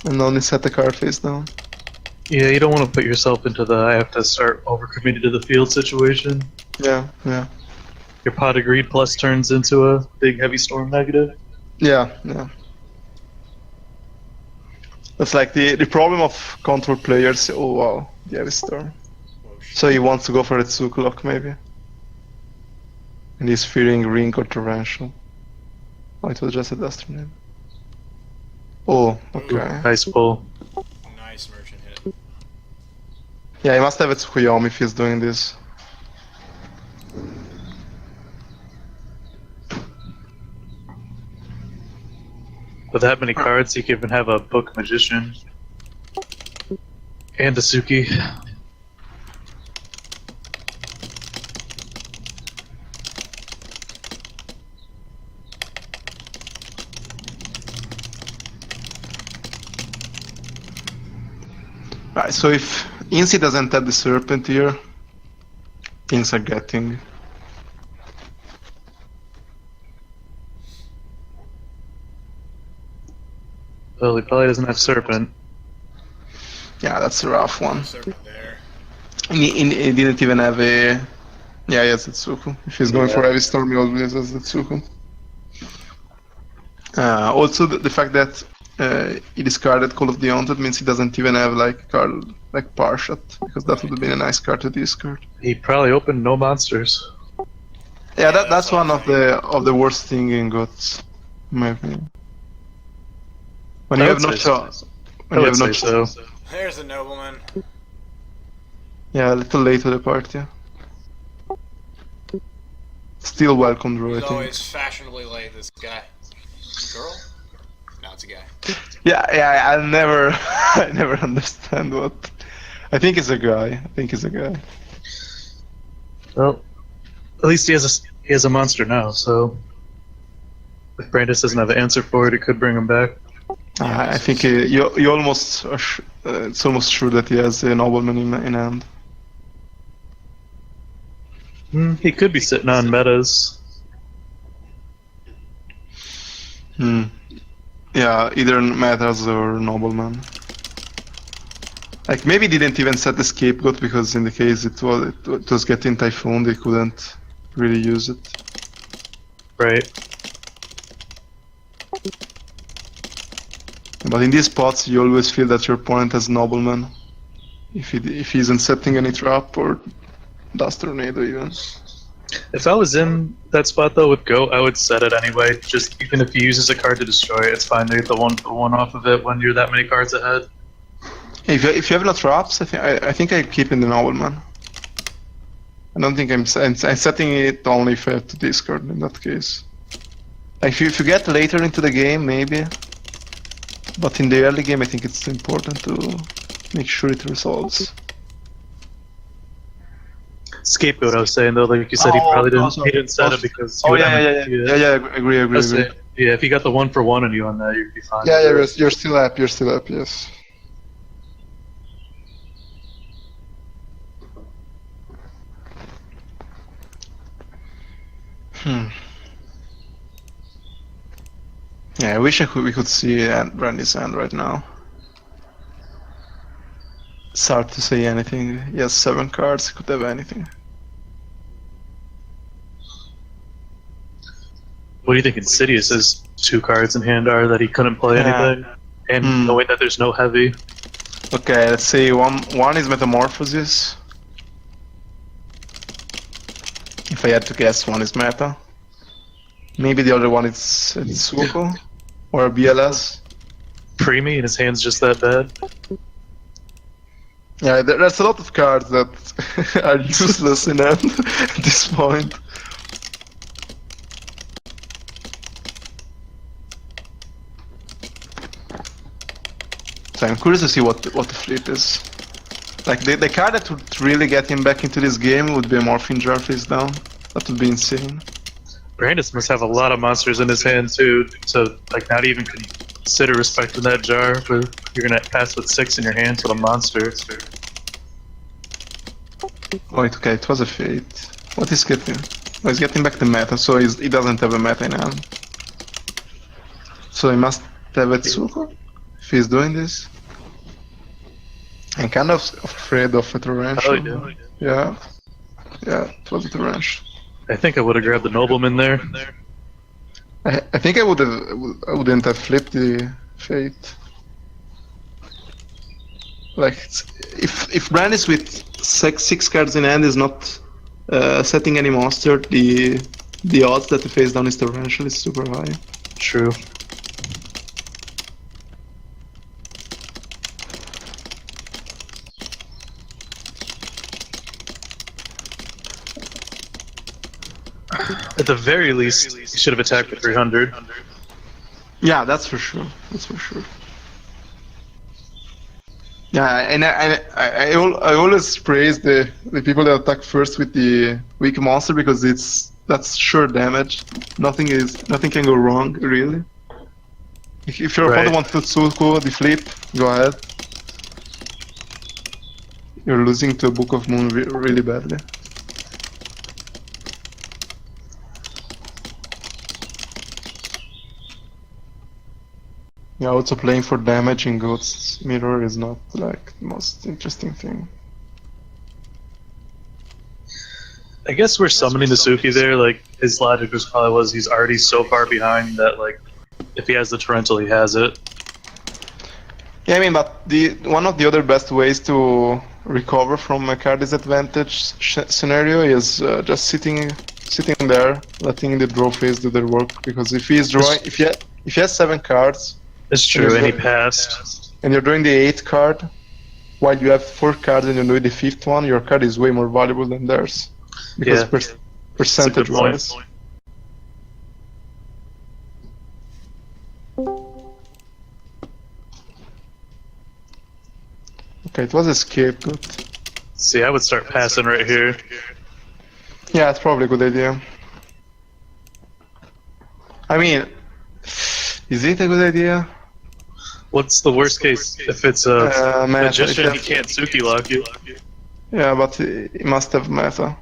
Speaker 2: And only set the card face down.
Speaker 3: Yeah, you don't want to put yourself into the I have to start overcommitting to the field situation.
Speaker 2: Yeah, yeah.
Speaker 3: Your Pot of Greed plus turns into a big heavy storm negative.
Speaker 2: Yeah, yeah. That's like the problem of control players. Oh wow, the heavy storm. So he wants to go for a 2 o'clock maybe. And he's fearing Ring or Torrential. Oh, it was just a Duster name. Oh, okay.
Speaker 3: Nice pull.
Speaker 1: Nice merchant hit.
Speaker 2: Yeah, he must have a Tsukuyomi if he's doing this.
Speaker 3: With that many cards, you can even have a Book Magician. And a Suki.
Speaker 2: Right, so if Insi doesn't have the Serpent here, things are getting...
Speaker 3: Well, he probably doesn't have Serpent.
Speaker 2: Yeah, that's a rough one.
Speaker 1: Serpent there.
Speaker 2: And he didn't even have a... Yeah, he has Zetsuko. If he's going for Heavy Storm, he always has Zetsuko. Also, the fact that he discarded Call of the Haunted means he doesn't even have like a card like Parshat, because that would have been a nice card to discard.
Speaker 3: He probably opened no monsters.
Speaker 2: Yeah, that's one of the worst thing in GOTS, in my opinion. When you have no choice.
Speaker 3: I would say so.
Speaker 1: There's the nobleman.
Speaker 2: Yeah, a little late to the party. Still welcome draw, I
Speaker 1: He's
Speaker 2: think.
Speaker 1: always fashionably late, this guy. Girl? No, it's a guy.
Speaker 2: Yeah, I never, I never understand what. I think it's a guy.
Speaker 3: Well, at least he has a monster now. So if Brandis doesn't have an answer for it, he could bring him back.
Speaker 2: I think you almost it's almost sure that he has a nobleman in hand.
Speaker 3: He could be sitting on metas.
Speaker 2: Yeah, either metas or nobleman. Like maybe didn't even set the scapegoat because in the case it was getting typhooned, they couldn't really use it.
Speaker 3: Right.
Speaker 2: But in these spots, you always feel that your opponent has nobleman. If he isn't setting any trap or dust tornado even.
Speaker 3: If I was in that spot though with Goat, I would set it anyway. Just even if he uses a card to destroy it, it's fine to get the 1/1 off of it when you're that many cards ahead.
Speaker 2: If you have no traps, I think I keep in the nobleman. I don't think I'm setting it only if I have to discard in that case. Like if you get later into the game, maybe. But in the early game, I think it's important to make sure it resolves.
Speaker 3: Scapegoat, I was saying though, like you said, he probably didn't set it because.
Speaker 2: Yeah, agree.
Speaker 3: Yeah, if you got the 1/1 and you on that, you'd be fine.
Speaker 2: Yeah, you're still up, yes. Yeah, I wish we could see Brandy's hand right now. It's hard to say anything. He has 7 cards, he could have anything.
Speaker 3: What do you think InsiDS has 2 cards in hand are that he couldn't play anything? And knowing that there's no heavy?
Speaker 2: Okay, let's see. One is Metamorphosis. If I had to guess, one is Meta. Maybe the other one is Suko or BLS.
Speaker 3: Preemie and his hand's just that bad?
Speaker 2: Yeah, there's a lot of cards that are useless in hand at this point. So I'm curious to see what the flip is. Like the card that would really get him back into this game would be a Morphine Jar face down. That would be insane.
Speaker 3: Brandis must have a lot of monsters in his hand too, so like not even consider respecting that jar, but you're gonna pass with 6 in your hand to a monster.
Speaker 2: Wait, okay, it was a fate. What is getting? Oh, he's getting back the meta, so he doesn't have a meta in hand. So he must have a Tsuko if he's doing this. I'm kind of afraid of a torrential.
Speaker 3: Oh, you do?
Speaker 2: Yeah, it was a torrential.
Speaker 3: I think I would have grabbed the nobleman there.
Speaker 2: I think I wouldn't have flipped the fate. Like if Brandis with 6 cards in hand is not setting any monster, the odds that the face down is torrential is super high.
Speaker 3: True. At the very least, he should have attacked for 300.
Speaker 2: Yeah, that's for sure. Yeah, and I always praise the people that attack first with the weak monster because that's sure damage. Nothing can go wrong really. If your opponent wants to Tsuko the flip, go ahead. you're losing to a Book of Moon really badly. Yeah, also playing for damage in Ghost's Mirror is not like the most interesting thing.
Speaker 3: I guess we're summoning the Suki there. Like his logic was he's already so far behind that like if he has the torrential, he has it.
Speaker 2: Yeah, I mean, but one of the other best ways to recover from a card disadvantage scenario is just sitting there, letting the draw phase do their work. Because if he's drawing, if he has 7 cards,
Speaker 3: it's true, and he passed.
Speaker 2: And you're drawing the 8th card, while you have 4 cards and you're doing the 5th one, your card is way more valuable than theirs. Because percentage-wise. Okay, it was a scapegoat.
Speaker 3: See, I would start passing right here.
Speaker 2: Yeah, it's probably a good idea. I mean, is it a good idea?
Speaker 3: What's the worst case if it's a magician? He can't Suki lock you.
Speaker 2: Yeah, but he must have meta.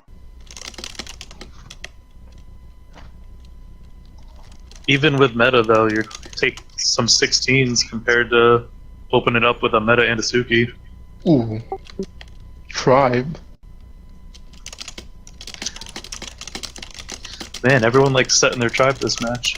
Speaker 3: Even with meta, though, you take some 16s compared to open it up with a meta and a Suki.
Speaker 2: Ooh. Tribe.
Speaker 3: Man, everyone likes setting their tribe this match.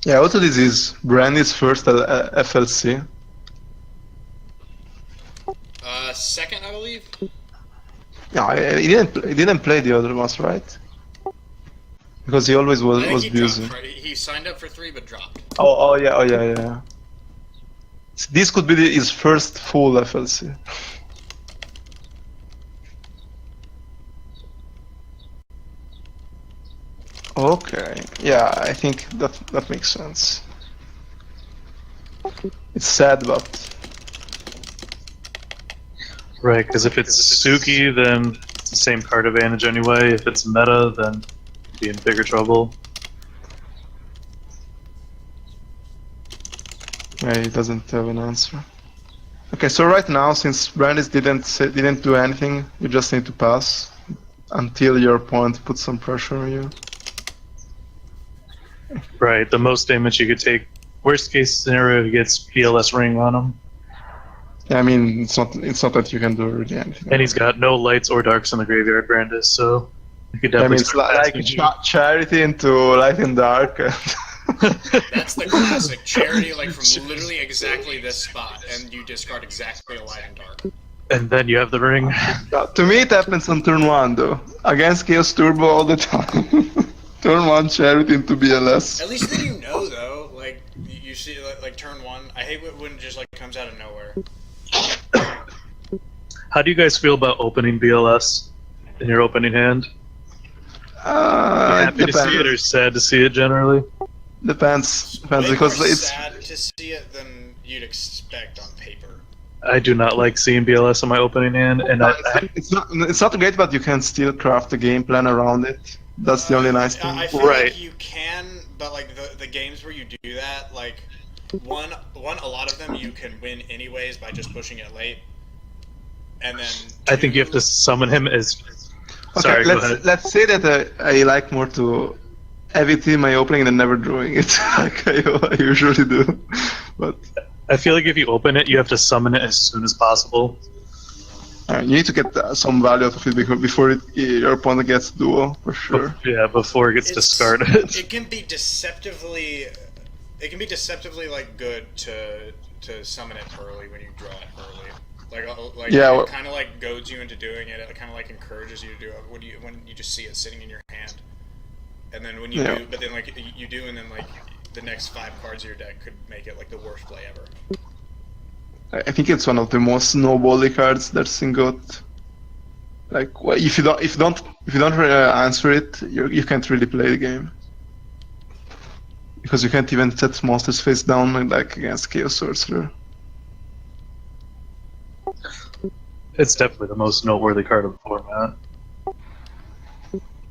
Speaker 2: Yeah, also this is Brandis' first FLC.
Speaker 1: Second, I believe.
Speaker 2: Yeah, he didn't play the other ones, right? Because he always was busy.
Speaker 1: He signed up for 3 but dropped.
Speaker 2: Oh yeah. This could be his first full FLC. Okay, yeah, I think that makes sense. It's sad, but
Speaker 3: right, because if it's Suki, then it's the same card advantage anyway. If it's meta, then be in bigger trouble.
Speaker 2: yeah, he doesn't have an answer. Okay, so right now, since Brandis didn't do anything, you just need to pass until your opponent puts some pressure on you.
Speaker 3: Right, the most damage you could take. Worst case scenario, he gets PLS ring on him.
Speaker 2: Yeah, I mean, it's not that you can do really anything.
Speaker 3: And he's got no lights or darks in the graveyard, Brandis, so you could
Speaker 2: I
Speaker 3: definitely
Speaker 2: mean, it's like charity into light and dark.
Speaker 1: That's the classic charity, like from literally exactly this spot, and you discard exactly a light and dark.
Speaker 3: And then you have the ring.
Speaker 2: To me, it happens on turn 1, though. Against Chaos Turbo all the time. Turn 1 charity into BLS.
Speaker 1: At least then you know, though. Like you see, like turn 1. I hate when it just like comes out of nowhere.
Speaker 3: How do you guys feel about opening BLS in your opening hand? Happy to see it or sad to see it generally?
Speaker 2: Depends
Speaker 1: Way
Speaker 2: because
Speaker 1: more
Speaker 2: it's
Speaker 1: sad to see it than you'd expect on paper.
Speaker 3: I do not like seeing BLS in my opening hand, and
Speaker 2: it's not great, but you can still craft a game plan around it. That's the only nice thing.
Speaker 1: I feel like you can, but like the games where you do that, like one a lot of them you can win anyways by just pushing it late, and then
Speaker 3: I think you have to summon him as.
Speaker 2: Okay,
Speaker 3: Sorry, go ahead.
Speaker 2: Let's say that I like more to everything my opening than never drawing it, like I usually do. But
Speaker 3: I feel like if you open it, you have to summon it as soon as possible.
Speaker 2: you need to get some value out of it before your opponent gets duo, for sure.
Speaker 3: Yeah, before it gets discarded.
Speaker 1: It can be deceptively like good to summon it early when you draw it early. Like
Speaker 2: yeah,
Speaker 1: it kind of like goads you into doing it. It kind of like encourages you to do it when you just see it sitting in your hand, and then when you do, but then like you do, and then like the next 5 cards of your deck could make it like the worst play ever.
Speaker 2: I think it's one of the most snowbally cards that's in GOAT. Like, if you don't answer it, you can't really play the game because you can't even set monsters face down like against Chaos Sorcerer.
Speaker 3: It's definitely the most noteworthy card of the format.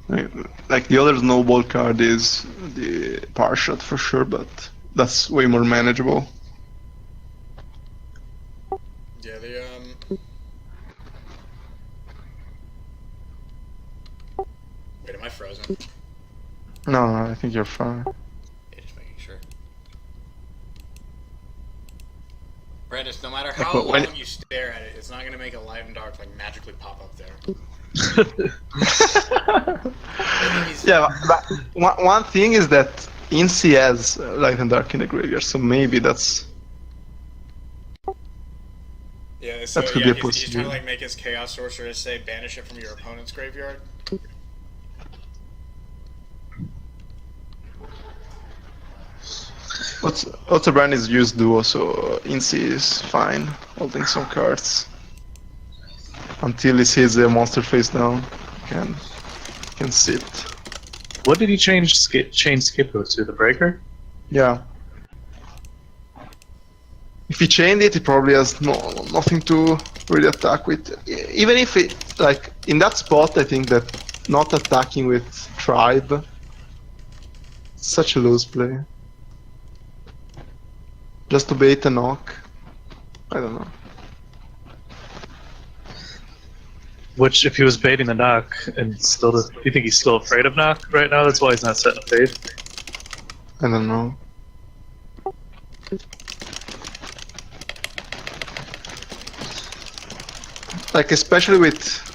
Speaker 2: Like the other snowball card is the power shot for sure, but that's way more manageable.
Speaker 1: Yeah, Wait, am I frozen?
Speaker 2: No, I think you're fine.
Speaker 1: Yeah, just making sure. Brandis, no matter
Speaker 2: Like,
Speaker 1: how
Speaker 2: when-
Speaker 1: long you stare at it, it's not gonna make a light and dark like magically pop up there.
Speaker 2: Yeah, but one thing is that InsiDS has light and dark in the graveyard, so maybe that's
Speaker 1: Yeah, so
Speaker 2: That could
Speaker 1: yeah,
Speaker 2: be a
Speaker 1: he's trying to
Speaker 2: possibility.
Speaker 1: like make his Chaos Sorcerer say banish it from your opponent's graveyard.
Speaker 2: also Brand is used duo, so Insi is fine holding some cards until he sees a monster face down. Can sit.
Speaker 3: What did he change Scapegoat to? The Breaker?
Speaker 2: Yeah. If he chained it, he probably has nothing to really attack with. Even if it, like, in that spot, I think that not attacking with Tribe, such a loose play. Just to bait a knock. I don't know.
Speaker 3: Which, if he was baiting the knock, and still, do you think he's still afraid of knock right now? That's why he's not setting a fade.
Speaker 2: I don't know. Like, especially with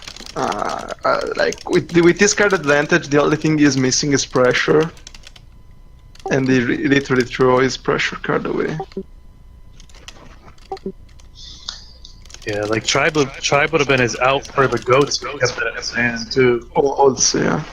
Speaker 2: with this card advantage, the only thing he's missing is pressure, and he literally throw his pressure card away.
Speaker 3: Yeah, like Tribe would have been his out for the goats if he kept it in his hand too.
Speaker 2: Also, yeah.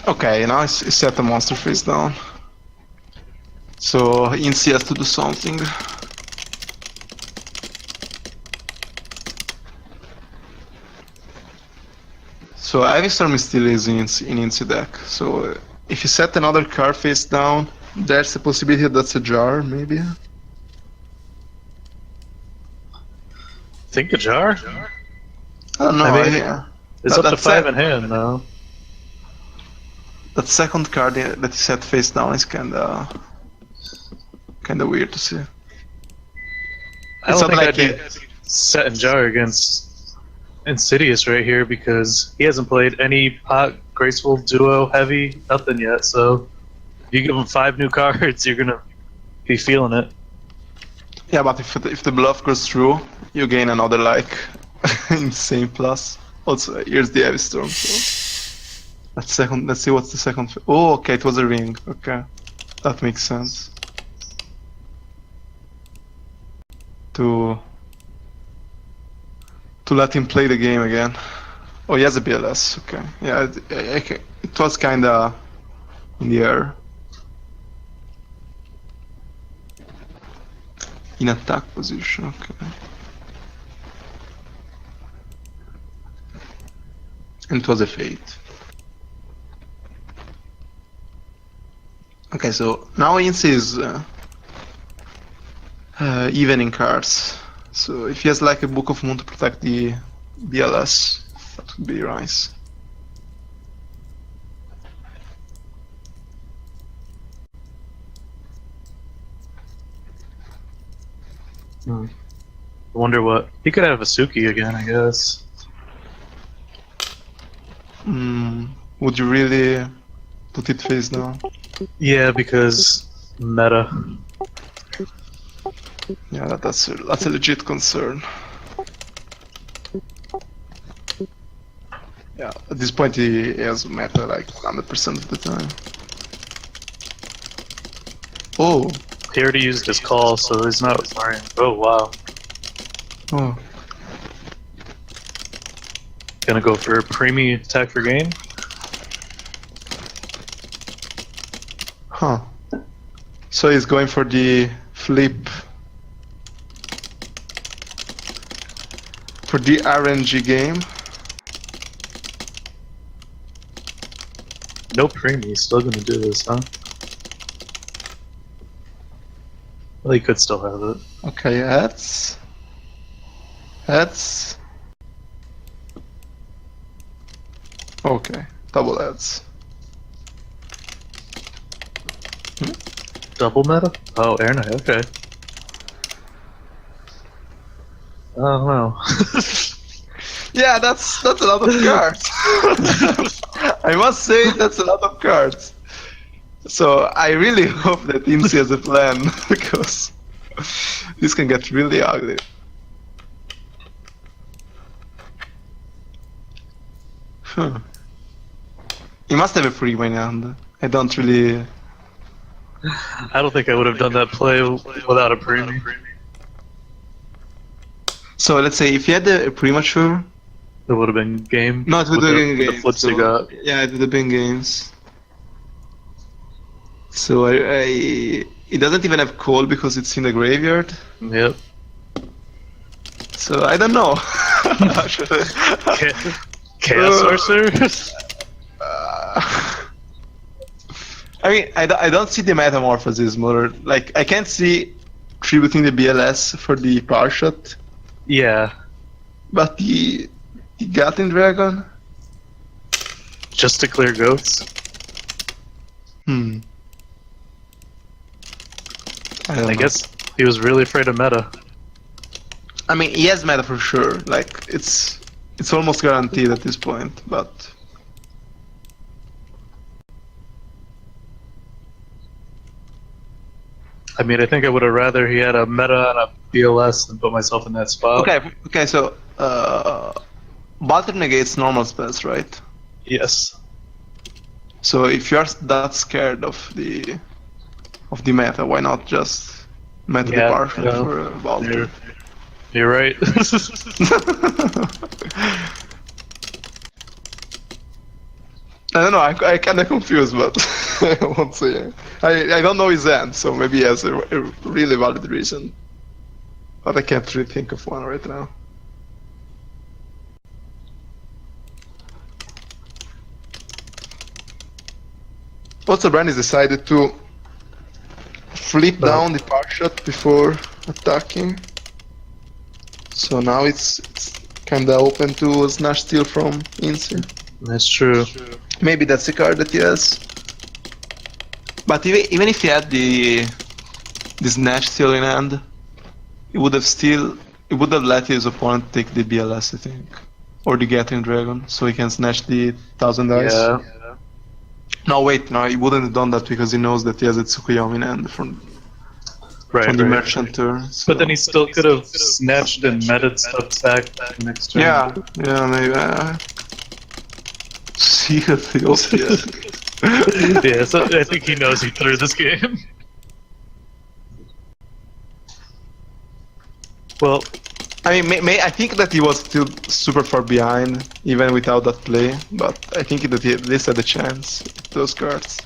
Speaker 2: Okay, now he set the monster face down. So Insi has to do something. So Ivy Storm is still is in Insi deck. So if you set another card face down, there's a possibility that's a jar, maybe.
Speaker 3: Think a jar?
Speaker 2: I don't know.
Speaker 3: I mean,
Speaker 2: yeah.
Speaker 3: It's
Speaker 2: But
Speaker 3: up to
Speaker 2: that's
Speaker 3: 5
Speaker 2: it.
Speaker 3: in hand though.
Speaker 2: That second card that you set face down is kinda weird to see.
Speaker 3: I
Speaker 2: It's
Speaker 3: don't
Speaker 2: not
Speaker 3: think
Speaker 2: like
Speaker 3: I'd be set in jar against InsiDS right here because he hasn't played any pot, graceful, duo, heavy, nothing yet. So you give him 5 new cards, you're gonna be feeling it.
Speaker 2: Yeah, but if the bluff goes through, you gain another like insane plus. Also, here's the Heavy Storm. So that's second. Let's see what's the second. Oh, okay, it was a ring. Okay, that makes sense. To let him play the game again. Oh, he has a BLS. Okay, yeah, it was kinda in the air. In attack position. Okay. And it was a fate. Okay, so now Insi is even in cards. So if he has like a Book of Moon to protect the BLS, that would be nice.
Speaker 3: I wonder what he could have a Suki again, I guess.
Speaker 2: Would you really put it face down?
Speaker 3: Yeah, because meta.
Speaker 2: Yeah, that's a legit concern. Yeah, at this point he has meta like 100% of the time. Oh,
Speaker 3: He already used his call, so he's not worrying. Oh wow,
Speaker 2: oh,
Speaker 3: gonna go for a preemie attack for gain.
Speaker 2: huh. So he's going for the flip. For the RNG game.
Speaker 3: No preemie, still gonna do this, huh? Well, he could still have it.
Speaker 2: Okay, heads. Heads. Okay, double heads.
Speaker 3: Double meta? Oh, air knight, okay. Oh, wow.
Speaker 2: Yeah, that's a lot of cards. I must say that's a lot of cards. So I really hope that InsiDS has a plan because this can get really ugly. Huh. He must have a free win hand. I don't really.
Speaker 3: I don't think I would have done that play without a preemie.
Speaker 2: So let's say if he had a premature.
Speaker 3: It would have been game.
Speaker 2: No, it would have been
Speaker 3: with the
Speaker 2: games.
Speaker 3: flips he got.
Speaker 2: Yeah, it would have been games. So it doesn't even have call because it's in the graveyard.
Speaker 3: Yep.
Speaker 2: So I don't know. Actually.
Speaker 3: Chaos Sorcerer?
Speaker 2: I mean, I don't see the metamorphosis more. Like, I can't see tributing the BLS for the power shot,
Speaker 3: Yeah.
Speaker 2: but the Gatling Dragon?
Speaker 3: Just to clear goats?
Speaker 2: I don't know.
Speaker 3: I guess he was really afraid of meta.
Speaker 2: I mean, he has meta for sure. Like, it's almost guaranteed at this point, but...
Speaker 3: I mean, I think I would have rather he had a meta and a BLS than put myself in that spot.
Speaker 2: Okay, so, Balter negates normal spells, right?
Speaker 3: Yes.
Speaker 2: So if you're that scared of the meta, why not just meta the partial for Balter?
Speaker 3: You're right.
Speaker 2: I don't know, I'm kind of confused, but I won't say. I don't know his end, so maybe he has a really valid reason. But I can't really think of one right now. Also, Brandis decided to flip down the power shot before attacking. So now it's kinda open to Snatch Steal from Insi.
Speaker 3: That's true.
Speaker 2: Maybe that's the card that he has. But even if he had the Snatch Steal in hand, he would have let his opponent take the BLS, I think. Or the Gatling Dragon, so he can snatch the 1000 dice.
Speaker 3: Yeah.
Speaker 2: No, wait, no, he wouldn't have done that because he knows that he has a Tsukuyomi in hand from the merchant turn. So.
Speaker 3: But then he still could have snatched and meted stuff back next turn.
Speaker 2: Yeah, maybe. Secretly, obvious.
Speaker 3: Yeah, so I think he knows he threw this game. Well,
Speaker 2: I mean, I think that he was still super far behind, even without that play, but I think that he at least had a chance with those cards.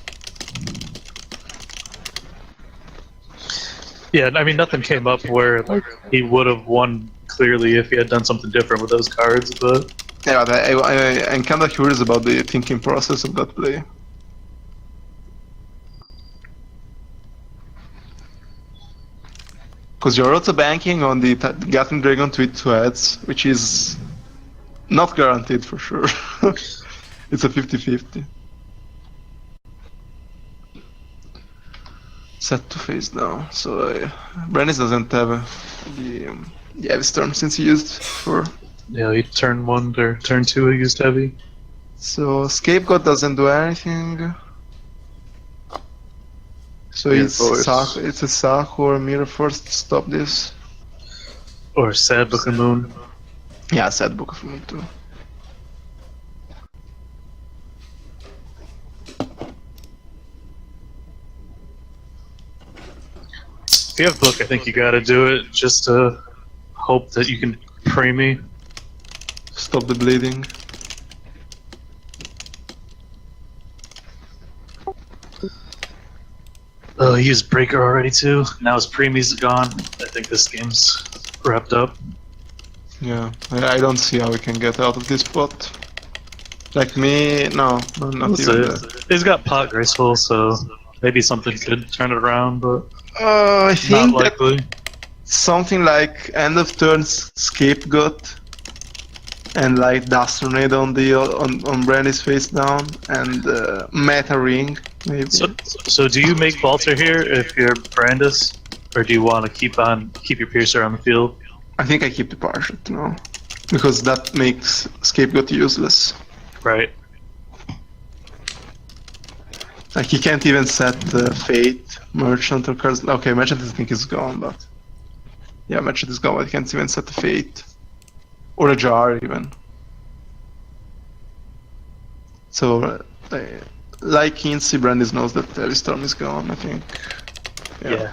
Speaker 3: yeah, I mean, nothing came up where like he would have won clearly if he had done something different with those cards, but...
Speaker 2: Yeah, but I'm kind of curious about the thinking process of that play. Because you're also banking on the Gatling Dragon to hit 2 heads, which is not guaranteed for sure. It's a 50-50. Set to face down, so Brandis doesn't have the heavy storm since he used 4.
Speaker 3: Yeah, he turn 1 or turn 2 he used heavy.
Speaker 2: So Scapegoat doesn't do anything. So
Speaker 3: Yeah,
Speaker 2: it's a Saku or Mirror Force to stop this.
Speaker 3: Or Sad Book of Moon.
Speaker 2: Yeah, Sad Book of Moon too.
Speaker 3: If you have Book, I think you gotta do it just to hope that you can preemie.
Speaker 2: Stop the bleeding.
Speaker 3: Oh, he used Breaker already too. Now his preemie's gone. I think this game's wrapped up.
Speaker 2: Yeah, I don't see how we can get out of this spot. Like me, no, not
Speaker 3: Let's
Speaker 2: even
Speaker 3: see.
Speaker 2: that.
Speaker 3: He's got pot graceful, so maybe something could turn it around, but
Speaker 2: I
Speaker 3: not
Speaker 2: think that
Speaker 3: likely.
Speaker 2: something like end of turn scapegoat and like dust tornado on the on Brandy's face down and meta ring maybe.
Speaker 3: So do you make Balter here if you're Brandis, or do you want to keep your Piercer on the field?
Speaker 2: I think I keep the Parshot now because that makes scapegoat useless.
Speaker 3: Right.
Speaker 2: Like he can't even set Fate, Merchant or Curse. Okay, Merchant I think is gone, but yeah, Merchant is gone, but he can't even set the Fate or a Jar even. So like Insi, Brandis knows that Heavy Storm is gone, I think.
Speaker 3: Yeah.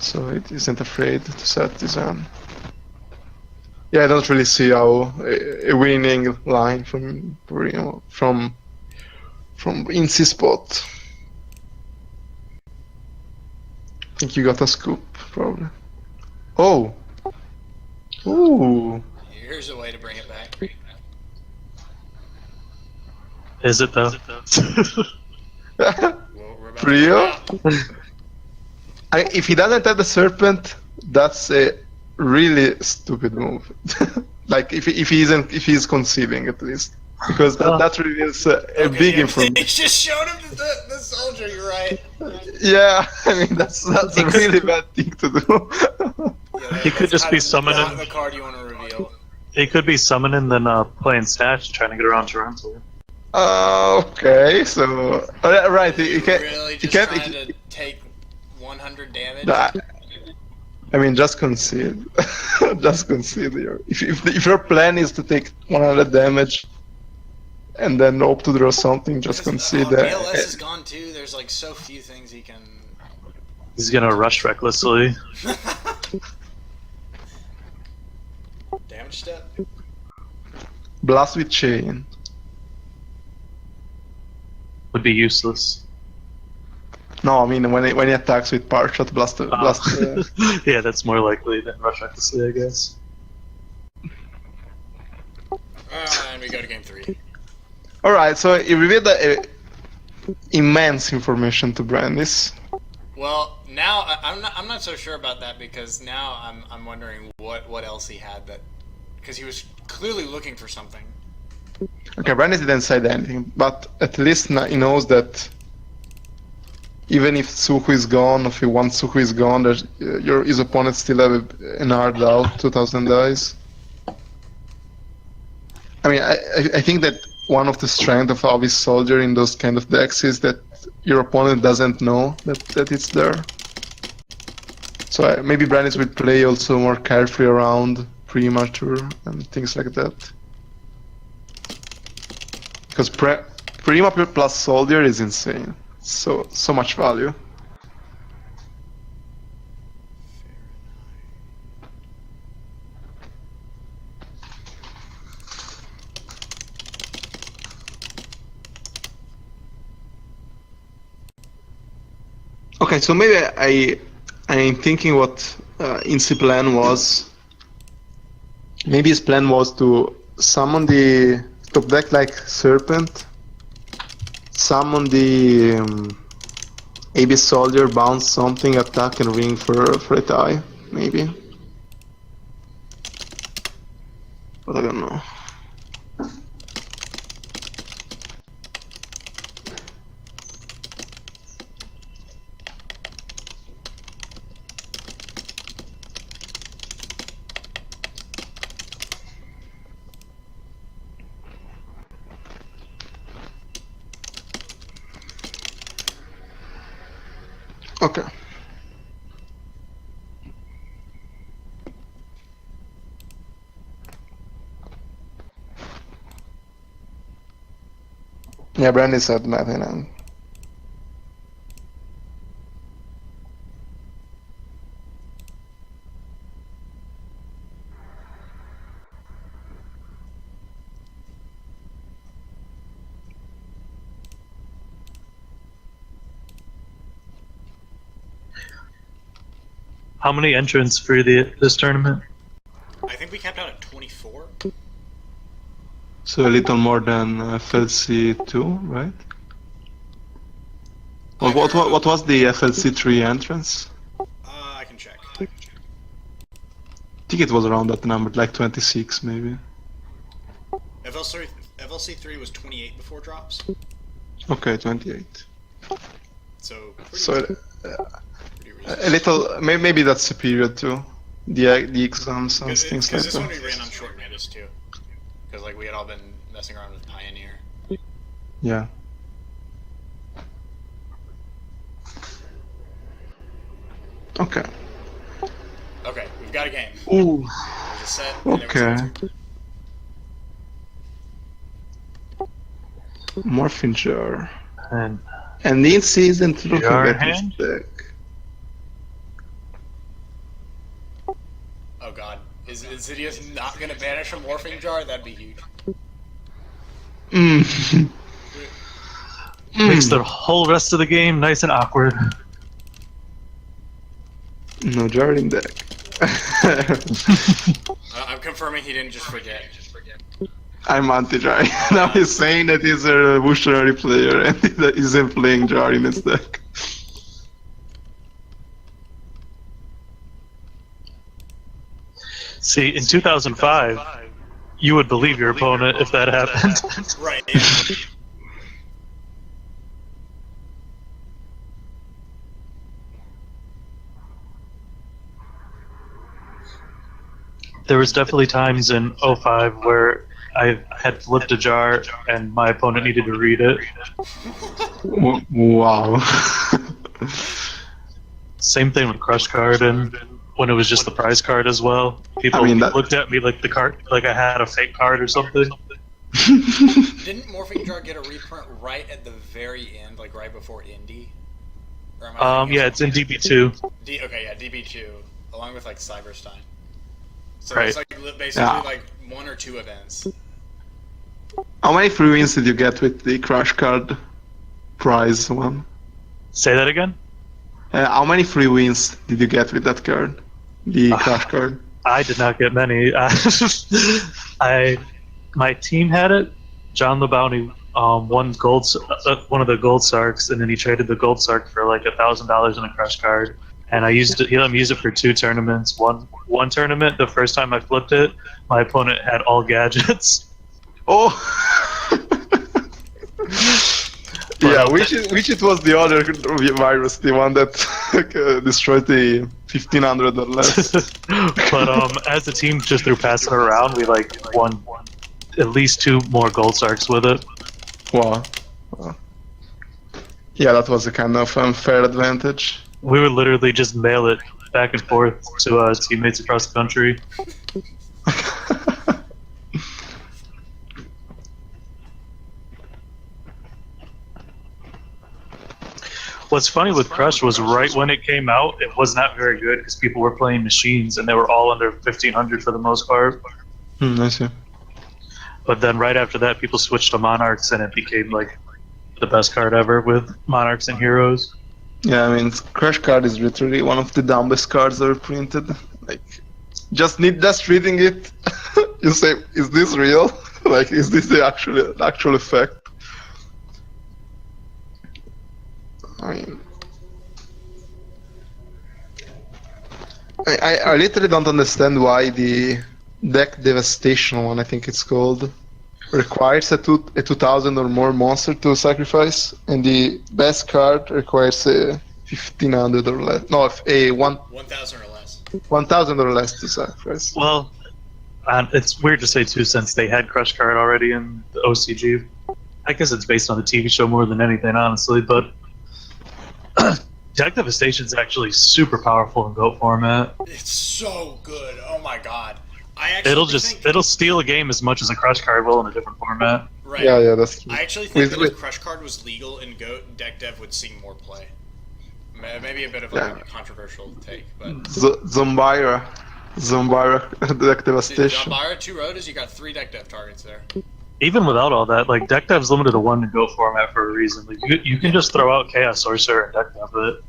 Speaker 2: So it isn't afraid to set this on. Yeah, I don't really see how a winning line from Insi spot. I think you got a scoop, probably. Oh! Ooh!
Speaker 1: Here's a way to bring it back.
Speaker 3: Is it though?
Speaker 1: Well, we're about to
Speaker 2: Trio?
Speaker 1: find out.
Speaker 2: If he doesn't have the Serpent, that's a really stupid move. Like if he's conceiving at least, because that reveals a
Speaker 1: Okay,
Speaker 2: big
Speaker 1: yeah,
Speaker 2: information.
Speaker 1: He just showed him the soldier. You're right.
Speaker 2: Yeah, I mean that's a really bad thing to do.
Speaker 1: Yeah,
Speaker 3: He could just be
Speaker 1: Not
Speaker 3: summoning.
Speaker 1: the card you want to reveal.
Speaker 3: He could be summoning, then playing Stash, trying to get around Toronto.
Speaker 2: Okay, so right, he can't.
Speaker 1: Really,
Speaker 2: He
Speaker 1: just
Speaker 2: can't.
Speaker 1: trying to take 100 damage.
Speaker 2: I mean, just concede. Just concede here. If your plan is to take 100 damage and then hope to draw something, just concede that.
Speaker 1: BLS is gone too. There's like so few things he can.
Speaker 3: He's gonna rush recklessly.
Speaker 1: Damage step.
Speaker 2: Blast with chain.
Speaker 3: Would be useless.
Speaker 2: No, I mean when he attacks with Parshot, blast.
Speaker 3: Yeah, that's more likely than rush recklessly, I guess.
Speaker 1: And we go to game 3.
Speaker 2: All right, so he revealed immense information to Brandis.
Speaker 1: Well, now I'm not so sure about that because now I'm wondering what else he had that because he was clearly looking for something.
Speaker 2: Okay, Brandis didn't say anything, but at least he knows that even if Suhu is gone, if once Suhu is gone, his opponent still have an hard out, 2000 dice. I mean, I think that one of the strengths of Abyss Soldier in those kind of decks is that your opponent doesn't know that it's there. So maybe Brandis will play also more carefully around Premature and things like that. Because Premature plus Soldier is insane. So much value. Okay, so maybe I'm thinking what Insi plan was. Maybe his plan was to summon the top deck like Serpent, summon the AB Soldier, bounce something, attack and ring for a tie, maybe. But I don't know. Okay. Yeah, Brandy said nothing. And
Speaker 3: How many entrants for this tournament?
Speaker 1: I think we capped out at 24.
Speaker 2: So a little more than FLC2, right? What was the FLC3 entrance?
Speaker 1: I can check.
Speaker 2: I think it was around that number, like 26 maybe.
Speaker 1: FLC3 was 28 before drops.
Speaker 2: Okay, 28.
Speaker 1: So
Speaker 2: So
Speaker 1: pretty
Speaker 2: a little, maybe that's superior to the exams and things like
Speaker 1: Because this one
Speaker 2: that.
Speaker 1: we ran on short notice too. Because like we had all been messing around with Pioneer.
Speaker 2: Yeah. Okay.
Speaker 1: Okay, we've got a game.
Speaker 2: Ooh.
Speaker 1: There's a set. And it was
Speaker 2: Okay.
Speaker 1: answered.
Speaker 2: Morphing jar.
Speaker 3: And
Speaker 2: And Nancy isn't looking
Speaker 3: Jar
Speaker 2: at his
Speaker 3: hand?
Speaker 2: deck.
Speaker 1: Oh god. Is InsiDS not gonna banish a morphing jar? That'd be huge.
Speaker 2: Mm.
Speaker 3: makes the whole rest of the game nice and awkward.
Speaker 2: No jarring deck.
Speaker 1: I'm confirming he didn't just forget.
Speaker 2: I'm anti-jar. Now he's saying that he's a revolutionary player and that he's playing jar in his deck.
Speaker 3: See, in 2005, you would believe your opponent if that happened.
Speaker 1: Right, yeah.
Speaker 3: There was definitely times in 05 where I had flipped a jar and my opponent needed to read it.
Speaker 2: Wow.
Speaker 3: Same thing with Crush Card and when it was just the prize card as well. People
Speaker 2: I mean, that-
Speaker 3: looked at me like the card, like I had a fake card or something.
Speaker 1: Didn't Morphing Jar get a reprint right at the very end, like right before Indy? Or am I thinking
Speaker 3: Yeah,
Speaker 1: of
Speaker 3: it's in DB2.
Speaker 1: okay, yeah, DB2, along with like Cyberstein. So
Speaker 3: Right.
Speaker 1: it's like basically
Speaker 2: Yeah.
Speaker 1: like one or two events.
Speaker 2: How many free wins did you get with the Crash Card prize one?
Speaker 3: Say that again?
Speaker 2: How many free wins did you get with that card? The Crash Card?
Speaker 3: I did not get many. My team had it. John the Bounty won one of the gold sarks, and then he traded the gold sark for like $1,000 in a Crush Card. And I used it. He let me use it for 2 tournaments. One tournament, the first time I flipped it, my opponent had all gadgets.
Speaker 2: Oh! Yeah, which it was the other virus, the one that destroyed the 1500 or less.
Speaker 3: But as a team, just through passing it around, we like won at least 2 more gold sarks with it.
Speaker 2: Wow. Yeah, that was a kind of unfair advantage.
Speaker 3: We would literally just mail it back and forth to teammates across the country. What's funny with Crush was right when it came out, it was not very good because people were playing machines and they were all under 1500 for the most part.
Speaker 2: I see.
Speaker 3: But then right after that, people switched to Monarchs and it became like the best card ever with Monarchs and Heroes.
Speaker 2: Yeah, I mean, Crash Card is literally one of the dumbest cards ever printed. Like, just reading it, you say, is this real? Like, is this the actual effect? I mean, I literally don't understand why the deck devastation one, I think it's called, requires a 2000 or more monster to sacrifice, and the best card requires a 1500 or less. No, a
Speaker 1: 1,000 or less.
Speaker 2: 1000 or less to sacrifice.
Speaker 3: Well, it's weird to say too since they had Crush Card already in the OCG. I guess it's based on the TV show more than anything, honestly, but Deck Devastation is actually super powerful in GOAT format.
Speaker 1: It's so good. Oh my god. I actually
Speaker 3: It'll steal a game as much as a Crush Card will in a different format.
Speaker 1: Right.
Speaker 2: Yeah, that's true.
Speaker 1: I actually think that if Crush Card was legal in GOAT, Deck Dev would see more play. Maybe a bit of a controversial take, but
Speaker 2: Zombira Deck Devastation.
Speaker 1: Zombira 2 Rotas, you got 3 Deck Dev targets there.
Speaker 3: Even without all that, like Deck Dev's limited to 1 in GOAT format for a reason. Like, you can just throw out Chaos Sorcerer and Deck Dev it.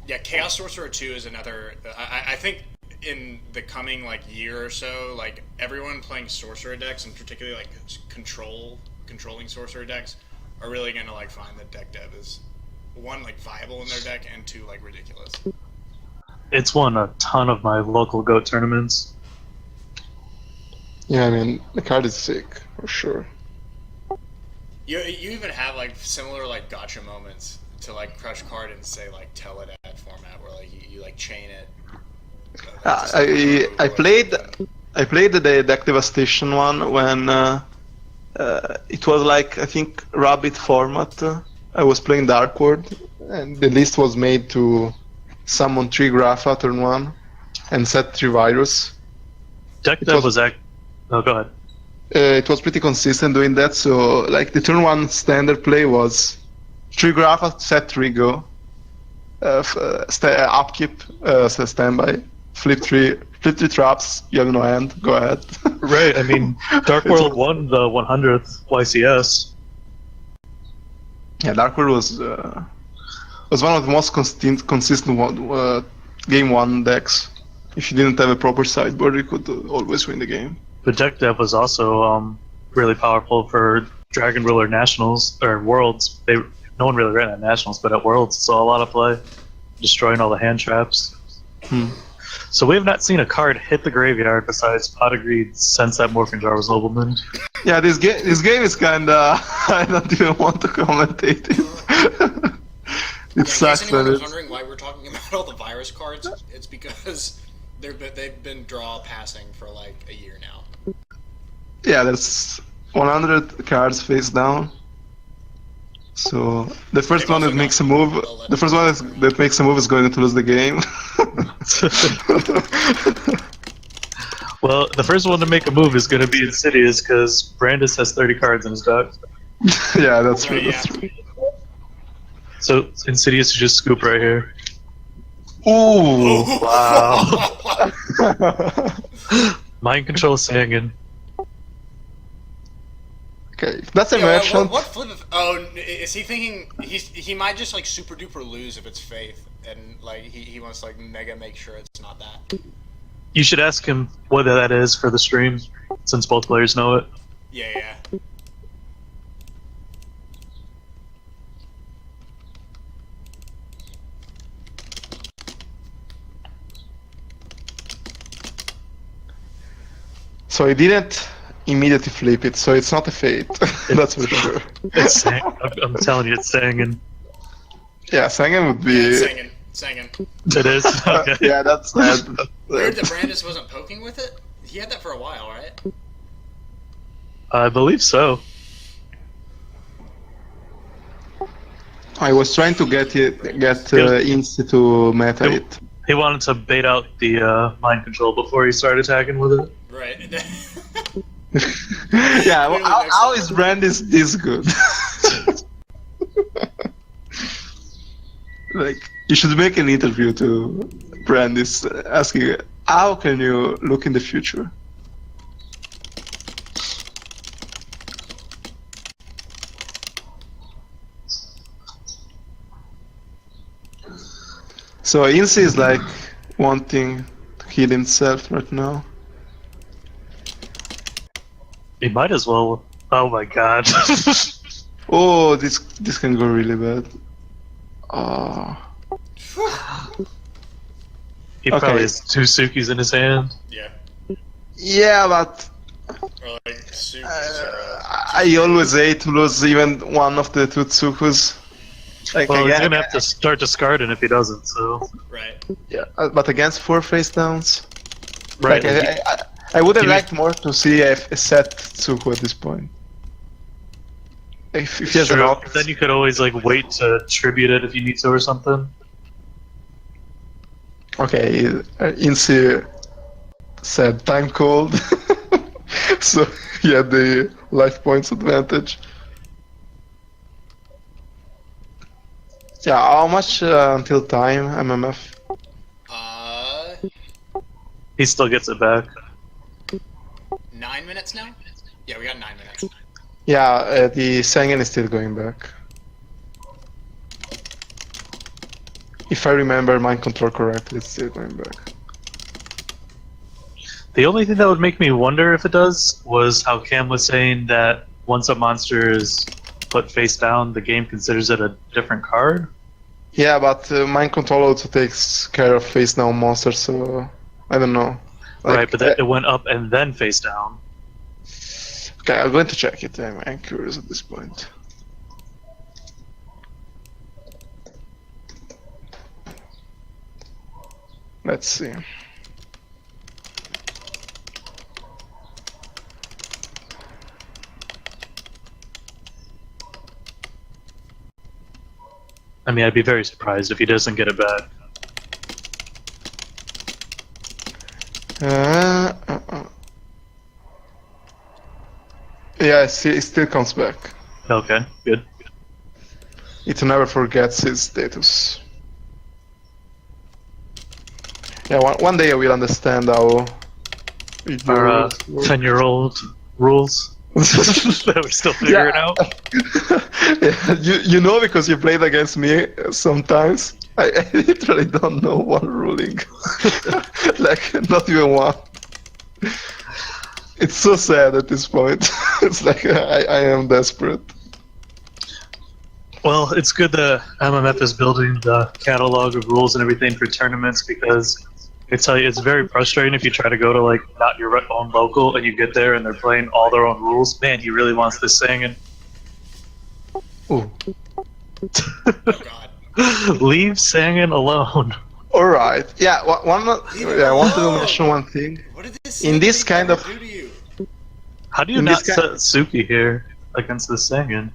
Speaker 1: Yeah, Chaos Sorcerer 2 is another. I think in the coming like year or so, like everyone playing sorcerer decks, and particularly like controlling sorcerer decks, are really gonna like find that deck dev is one like viable in their deck and two like ridiculous.
Speaker 3: It's won a ton of my local GOAT tournaments.
Speaker 2: Yeah, I mean the card is sick for sure.
Speaker 1: You even have like similar like gotcha moments to like crush card and say like tell it at format where like you like chain it.
Speaker 2: I played the deck devastation one when it was like I think Rabbit format. I was playing Dark World and the list was made to summon 3 Grapha turn 1 and set 3 Virus.
Speaker 3: Deck dev was oh, go ahead.
Speaker 2: It was pretty consistent doing that, so like the turn 1 standard play was 3 Grapha, set 3 go, upkeep, standby, flip 3 traps, you have no hand, go ahead.
Speaker 3: Right, I mean, Dark World won the 100th YCS.
Speaker 2: Yeah, Dark World was one of the most consistent game 1 decks. If you didn't have a proper sideboard, you could always win the game.
Speaker 3: The deck dev was also really powerful for Dragon Ruler Nationals, or Worlds. No one really ran at Nationals, but at Worlds saw a lot of play, destroying all the hand traps. So we have not seen a card hit the graveyard besides Pot of Greed since that Morphin Jar was Nobleman.
Speaker 2: Yeah, this game is kinda... I don't even want to commentate it. It sucks.
Speaker 1: In case anyone was wondering why we're talking about all the virus cards, it's because they've been draw passing for like a year now.
Speaker 2: Yeah, there's 100 cards face down. So the first one that makes a move, that makes a move is going to lose the game.
Speaker 3: Well, the first one to make a move is going to be InsiDS because Brandis has 30 cards in his deck.
Speaker 2: Yeah, that's true. That's true.
Speaker 3: So InsiDS is just scoop right here.
Speaker 2: Ooh!
Speaker 3: Wow. Mind control Sangin.
Speaker 2: Okay, that's a merchant.
Speaker 1: What flip? Oh, is he thinking he might just like super duper lose if it's Faith, and like he wants to like mega make sure it's not that.
Speaker 3: You should ask him whether that is for the stream, since both players know it.
Speaker 1: Yeah.
Speaker 2: So he didn't immediately flip it, so it's not a fate. That's for sure.
Speaker 3: It's I'm telling you, it's Sangin.
Speaker 2: Yeah, Sangin would be...
Speaker 1: Yeah, Sangin.
Speaker 3: It is? Okay.
Speaker 2: Yeah, that's sad.
Speaker 1: Weird that Brandis wasn't poking with it? He had that for a while, right?
Speaker 3: I believe so.
Speaker 2: I was trying to get Insti to meta it.
Speaker 3: He wanted to bait out the mind control before he started attacking with it.
Speaker 1: Right.
Speaker 2: Yeah, well, how is Brandis this good? Like, you should make an interview to Brandis asking, how can you look in the future? So Insi is like wanting to heal himself right now.
Speaker 3: He might as well. Oh my god.
Speaker 2: Oh, this can go really bad.
Speaker 3: He probably has 2 Sukis in his hand.
Speaker 1: Yeah.
Speaker 2: Yeah, but
Speaker 1: Or like
Speaker 2: I always hate to lose even one of the 2 Tsukus. Like,
Speaker 3: Well, he's gonna have to start discarding if he doesn't, so...
Speaker 1: Right.
Speaker 2: Yeah, but against 4 face downs?
Speaker 3: Right.
Speaker 2: Like, I would have liked more to see a set Tsuku at this point. If he has an option.
Speaker 3: Then you could always like wait to tribute it if you need to or something.
Speaker 2: Okay, Insi said time cold, so he had the life points advantage. Yeah, how much until time, MMF?
Speaker 3: He still gets it back.
Speaker 1: 9 minutes now? Yeah, we got 9 minutes.
Speaker 2: Yeah, the Sangin is still going back. If I remember mind control correctly, it's still going back.
Speaker 3: The only thing that would make me wonder if it does was how Cam was saying that once a monster is put face down, the game considers it a different card.
Speaker 2: Yeah, but Mind Control also takes care of face down monsters, so I don't know. Like,
Speaker 3: Right, but it went up and then face down.
Speaker 2: Okay, I'm going to check it. I'm curious at this point. Let's see.
Speaker 3: I mean, I'd be very surprised if he doesn't get it back.
Speaker 2: Yeah, it still comes back.
Speaker 3: Okay, good.
Speaker 2: It never forgets its status. Yeah, one day I will understand how
Speaker 3: Our 10-year-old rules that we're still figuring out.
Speaker 2: Yeah, you know, because you played against me sometimes. I literally don't know one ruling. Like, not even one. It's so sad at this point. It's like I am desperate.
Speaker 3: Well, it's good that MMF is building the catalog of rules and everything for tournaments, because I tell you, it's very frustrating if you try to go to like not your own local and you get there and they're playing all their own rules. Man, he really wants this singing.
Speaker 2: Ooh.
Speaker 1: Oh God.
Speaker 3: Leave singing alone.
Speaker 2: All right. Yeah. I wanted to mention one thing.
Speaker 1: What did this
Speaker 2: In this kind of
Speaker 1: do to you?
Speaker 3: How do you
Speaker 2: In
Speaker 3: not
Speaker 2: this
Speaker 3: set Suki here against the singing?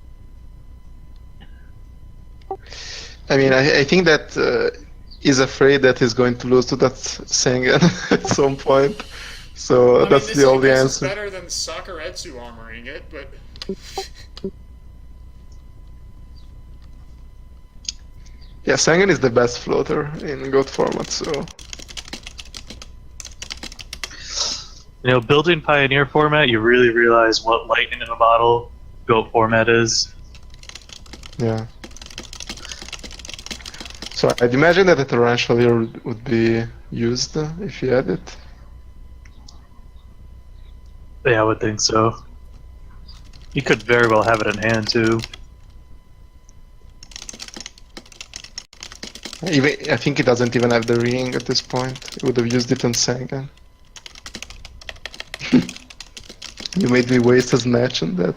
Speaker 2: I mean, I think that he's afraid that he's going to lose to that Sengen at some point. So
Speaker 1: I mean,
Speaker 2: that's the only
Speaker 1: this
Speaker 2: answer.
Speaker 1: is better than Sakuretsu armoring it, but
Speaker 2: Yeah, Sengen is the best floater in GOAT format, so
Speaker 3: You know, building Pioneer format, you really realize what lightning in a bottle GOAT format is.
Speaker 2: yeah. So I'd imagine that the torrential here would be used if you had it.
Speaker 3: Yeah, I would think so. You could very well have it in hand too.
Speaker 2: I think it doesn't even have the ring at this point. It would have used it on Sengen. You made me waste his match on that.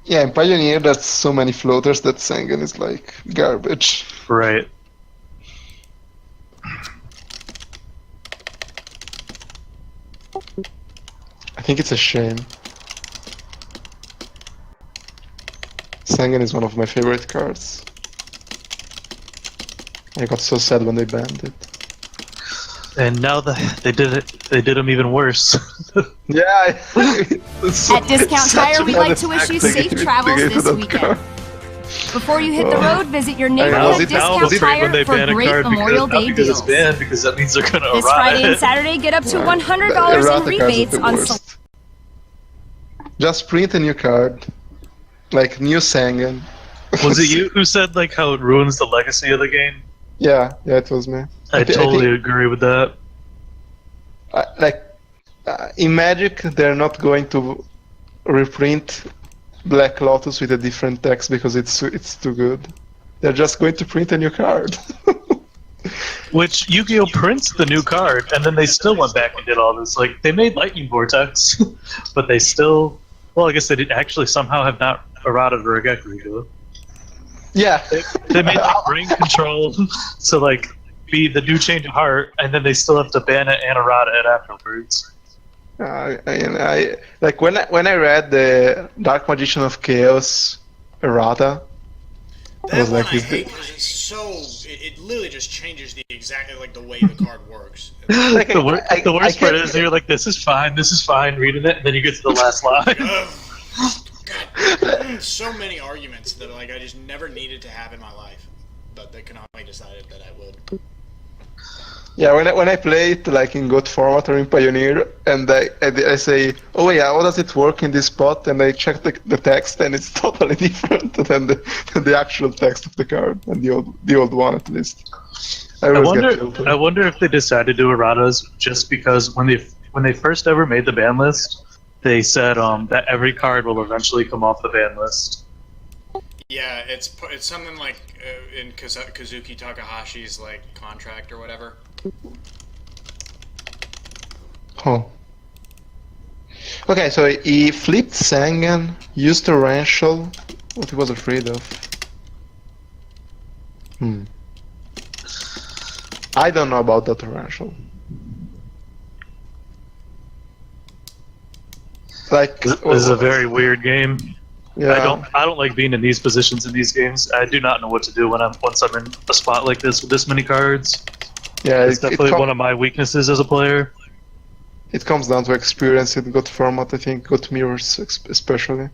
Speaker 2: Yeah, in Pioneer there's so many floaters that Sengen is like garbage.
Speaker 3: Right.
Speaker 2: I think it's a shame. Sengen is one of my favorite cards. I got so sad when they banned it.
Speaker 3: And now they did them even worse.
Speaker 2: Yeah.
Speaker 4: At Discount Tire, we like to wish you safe travels this weekend. Before you hit the road, visit your neighborhood Discount Tire for great Memorial Day deals.
Speaker 3: Because that means they're going to
Speaker 4: This Friday and Saturday, get up to $100 in rebates on.
Speaker 2: Just print a new card, like new Sengen.
Speaker 3: Was it you who said like how it ruins the legacy of the game?
Speaker 2: Yeah, it was me.
Speaker 3: I totally
Speaker 2: think,
Speaker 3: agree with that.
Speaker 2: In Magic, they're not going to reprint Black Lotus with a different text because it's too good. They're just going to print a new card.
Speaker 3: Which Yu-Gi-Oh prints the new card, and then they still went back and did all this. Like they made Lightning Vortex, but they still. Well, I guess they did actually somehow have not errata or Regekuru.
Speaker 2: Yeah.
Speaker 3: They made like brain control to like be the new change of heart, and then they still have to ban it and errata it afterwards.
Speaker 2: I like when I read the Dark Magician of Chaos errata.
Speaker 1: that
Speaker 2: I was
Speaker 1: one
Speaker 2: like,
Speaker 1: I hate because it's so it literally just changes the exactly like the way the card works.
Speaker 2: Like,
Speaker 3: the worst part is you're like, this is fine, reading it, and then you get to the last line.
Speaker 1: God, so many arguments that like I just never needed to have in my life, but the Konami decided that I would.
Speaker 2: Yeah, when I play it like in GOAT format or in Pioneer, and I say, oh yeah, how does it work in this spot? And I check the text, and it's totally different than the actual text of the card, and the old one at least. I
Speaker 3: wonder if they decided to do erratas just because when they first ever made the ban list, they said that every card will eventually come off the ban list.
Speaker 1: Yeah, it's something like in Kazuki Takahashi's like contract or whatever.
Speaker 2: Oh. Okay, so he flipped Sangan, used torrential. What he was afraid of? I don't know about the torrential. Like,
Speaker 3: this is a very weird game.
Speaker 2: Yeah.
Speaker 3: I don't like being in these positions in these games. I do not know what to do once I'm in a spot like this with this many cards.
Speaker 2: Yeah,
Speaker 3: it's definitely one of my weaknesses as a player.
Speaker 2: It comes down to experience, it got format, I think, got mirrors especially.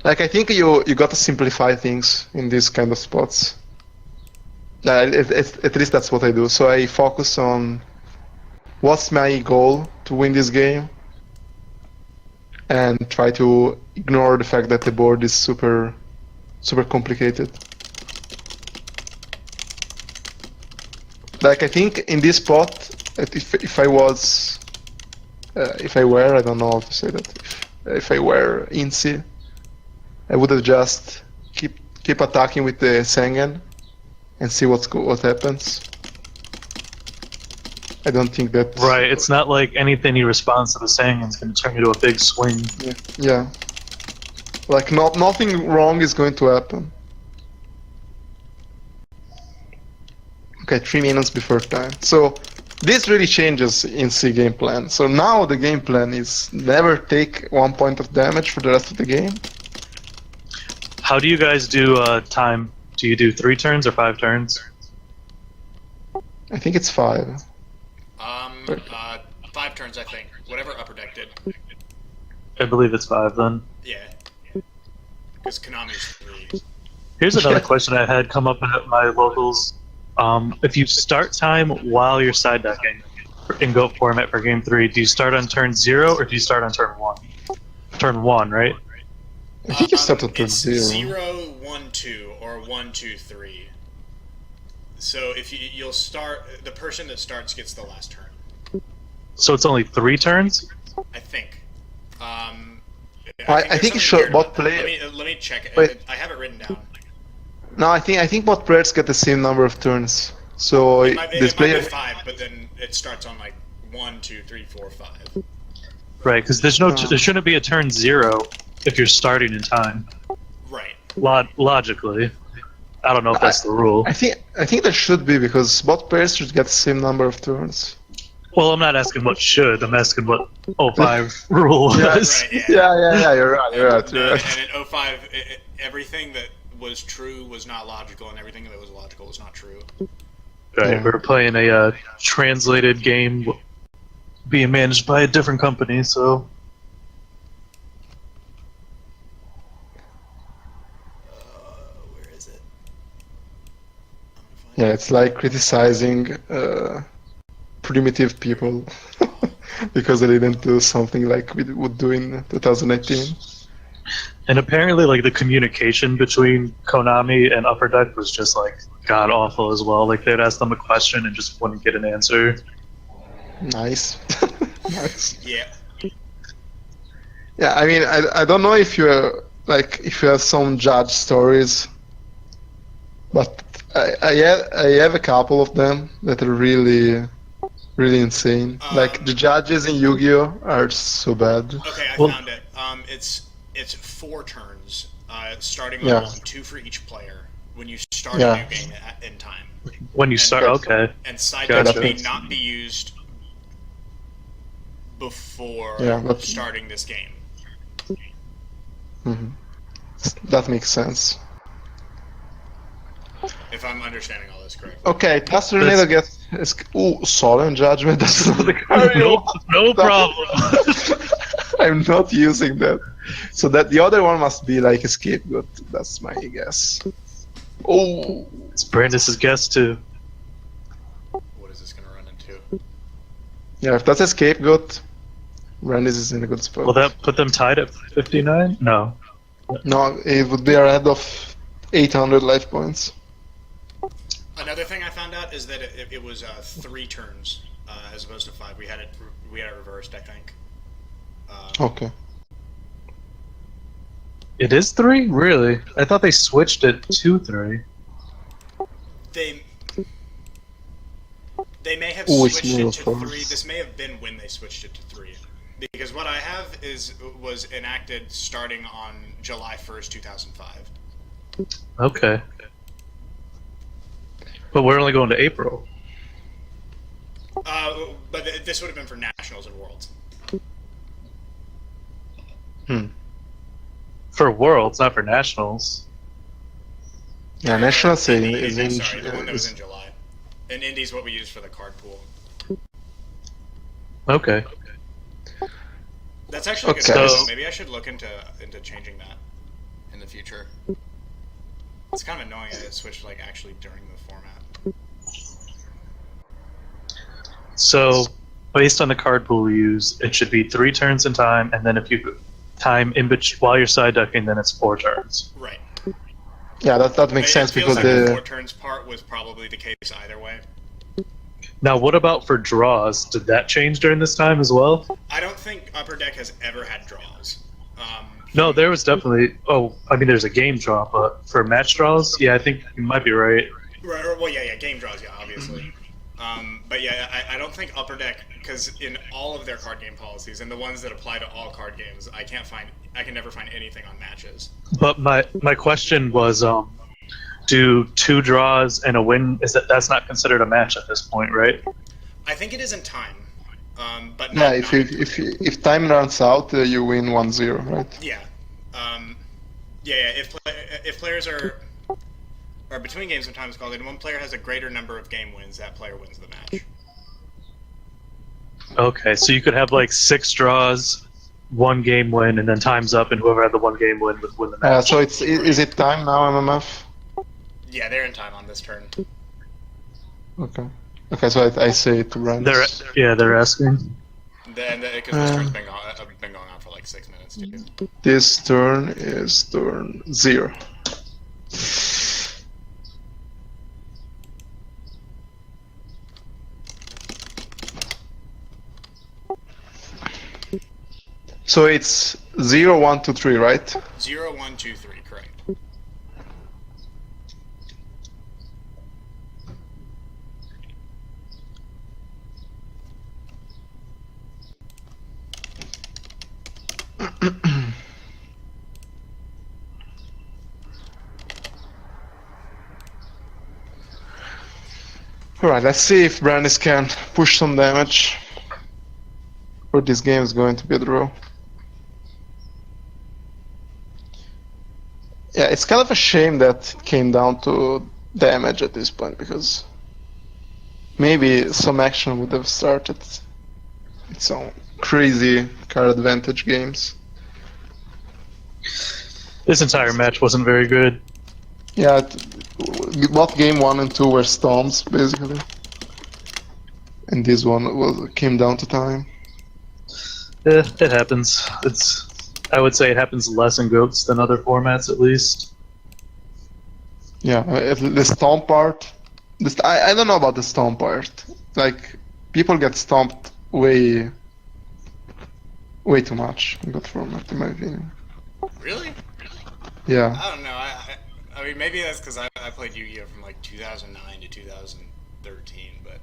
Speaker 2: Like, I think you gotta simplify things in these kind of spots. At least that's what I do. So I focus on what's my goal to win this game, and try to ignore the fact that the board is super complicated. Like, I think in this spot, if I were, I don't know how to say that, if I were Insi, I would have just keep attacking with the Sengen and see what happens. I don't think that...
Speaker 3: Right, it's not like anything he responds to the Sangan is going to turn into a big swing.
Speaker 2: Yeah. Like, nothing wrong is going to happen. Okay, 3 minutes before time. So, this really changes Insi game plan. So now the game plan is never take 1 point of damage for the rest of the game.
Speaker 3: How do you guys do time? Do you do 3 turns or 5 turns?
Speaker 2: I think it's 5.
Speaker 1: 5 turns, I think. Whatever Upper Deck did.
Speaker 3: I believe it's 5 then.
Speaker 1: Yeah. Because Konami's 3.
Speaker 3: Here's another question I had come up at my locals. If you start time while you're side decking in GOAT format for game 3, do you start on turn 0 or do you start on turn 1? Turn 1, right?
Speaker 2: I think you start on turn
Speaker 1: it's
Speaker 2: 0.
Speaker 1: 0, 1, 2, or 1, 2, 3. So if you'll start, the person that starts gets the last turn.
Speaker 3: So it's only 3 turns?
Speaker 1: I think.
Speaker 2: I think it should bot play.
Speaker 1: Let me check it.
Speaker 2: Wait.
Speaker 1: I have it written down.
Speaker 2: No, I think bot players get the same number of turns. So
Speaker 1: It might
Speaker 2: this player.
Speaker 1: be 5, but then it starts on like 1, 2, 3, 4, 5.
Speaker 3: Right, because there shouldn't be a turn 0 if you're starting in time.
Speaker 1: Right.
Speaker 3: Logically. I don't know if that's the rule.
Speaker 2: I think there should be, because bot players should get the same number of turns.
Speaker 3: Well, I'm not asking what should, I'm asking what 05 rule was.
Speaker 1: Right,
Speaker 2: Yeah, you're right.
Speaker 1: And in 05, everything that was true was not logical, and everything that was logical was not true.
Speaker 3: Right,
Speaker 2: Yeah.
Speaker 3: we're playing a translated game being managed by a different company, so...
Speaker 1: Where is it?
Speaker 2: Yeah, it's like criticizing primitive people because they didn't do something like we would do in 2018.
Speaker 3: And apparently, like, the communication between Konami and Upper Deck was just, like, god-awful as well. Like, they'd ask them a question and just wouldn't get an answer.
Speaker 2: Nice. Nice.
Speaker 1: Yeah.
Speaker 2: Yeah, I mean, I don't know if you have some judge stories, but I have a couple of them that are really insane. Like, the judges in Yu-Gi-Oh are so bad.
Speaker 1: Okay, I found it. It's 4 turns, starting on 1, 2 for each player when you start a new game in time.
Speaker 3: When you start, okay.
Speaker 1: And side
Speaker 2: Gotcha.
Speaker 1: decks may not be used before starting this game.
Speaker 2: Mm-hmm. That makes sense.
Speaker 1: If I'm understanding all this correctly.
Speaker 2: Okay, Tornado gets... Solemn Judgment, that's not the card.
Speaker 3: No problem.
Speaker 2: I'm not using that. So that the other one must be like a scapegoat. That's my guess. Oh,
Speaker 3: It's Brandis' guess, too.
Speaker 1: What is this going to run into?
Speaker 2: yeah. If that's a scapegoat, Brandis is in a good spot.
Speaker 3: Will that put them tied at 59? No.
Speaker 2: No, it would be ahead of 800 life points.
Speaker 1: Another thing I found out is that it was 3 turns as opposed to 5. We had it reversed, I think.
Speaker 2: Okay.
Speaker 3: It is 3? Really? I thought they switched it to 3.
Speaker 1: They may have
Speaker 2: Ooh,
Speaker 1: switched it to 3.
Speaker 2: first.
Speaker 1: This may have been when they switched it to 3. Because what I have was enacted starting on July 1st, 2005.
Speaker 3: Okay. But we're only going to April.
Speaker 1: But this would have been for Nationals and Worlds.
Speaker 3: For Worlds, not for Nationals.
Speaker 2: Yeah, Nationals
Speaker 1: Indy,
Speaker 2: is
Speaker 1: Indy,
Speaker 2: in.
Speaker 1: sorry, the one that was in July. And Indy's what we use for the card pool.
Speaker 3: Okay.
Speaker 1: That's actually a good
Speaker 2: Okay.
Speaker 1: idea. Maybe I should look into changing that in the future. It's kind of annoying that it switched like actually during the format.
Speaker 3: So, based on the card pool we use, it should be 3 turns in time, and then if you time in while you're side ducking, then it's 4 turns.
Speaker 1: Right.
Speaker 2: Yeah, that makes sense
Speaker 1: It feels
Speaker 2: because
Speaker 1: like the 4
Speaker 2: the.
Speaker 1: turns part was probably the case either way.
Speaker 3: Now, what about for draws? Did that change during this time as well?
Speaker 1: I don't think Upper Deck has ever had draws.
Speaker 3: No, there was definitely. Oh, I mean, there's a game draw, but for match draws, yeah, I think you might be right.
Speaker 1: Right, well, yeah, game draws, yeah, obviously. But yeah, I don't think Upper Deck, because in all of their card game policies and the ones that apply to all card games, I can never find anything on matches.
Speaker 3: But my question was, do 2 draws and a win? That's not considered a match at this point, right?
Speaker 1: I think it is in time, but
Speaker 2: Yeah,
Speaker 1: not,
Speaker 2: if time runs out, you win 1-0, right?
Speaker 1: yeah, yeah. If players are between games, sometimes it's called, and one player has a greater number of game wins, that player wins the match.
Speaker 3: Okay, so you could have like 6 draws, 1 game win, and then time's up, and whoever had the 1 game win would win the match.
Speaker 2: So is it time now, MMF?
Speaker 1: Yeah, they're in time on this turn.
Speaker 2: Okay. Okay, so I say it to Brandis.
Speaker 3: They're asking.
Speaker 1: Then because this turn's been going on for like 6 minutes too.
Speaker 2: This turn is turn 0. So it's 0, 1, 2, 3, right?
Speaker 1: 0, 1, 2, 3, correct.
Speaker 2: Alright, let's see if Brandis can push some damage. Or this game is going to be a draw. Yeah, it's kind of a shame that it came down to damage at this point, because maybe some action would have started some crazy card advantage games.
Speaker 3: This entire match wasn't very good.
Speaker 2: Yeah, both game 1 and 2 were stomps, basically. And this one came down to time.
Speaker 3: It happens. I would say it happens less in GOATs than other formats, at least.
Speaker 2: Yeah, the stomp part. I don't know about the stomp part. Like, people get stomped way too much in that format, in my opinion.
Speaker 1: Really?
Speaker 2: Yeah.
Speaker 1: I don't know. I mean, maybe that's because I played Yu-Gi-Oh! From like 2009 to 2013, but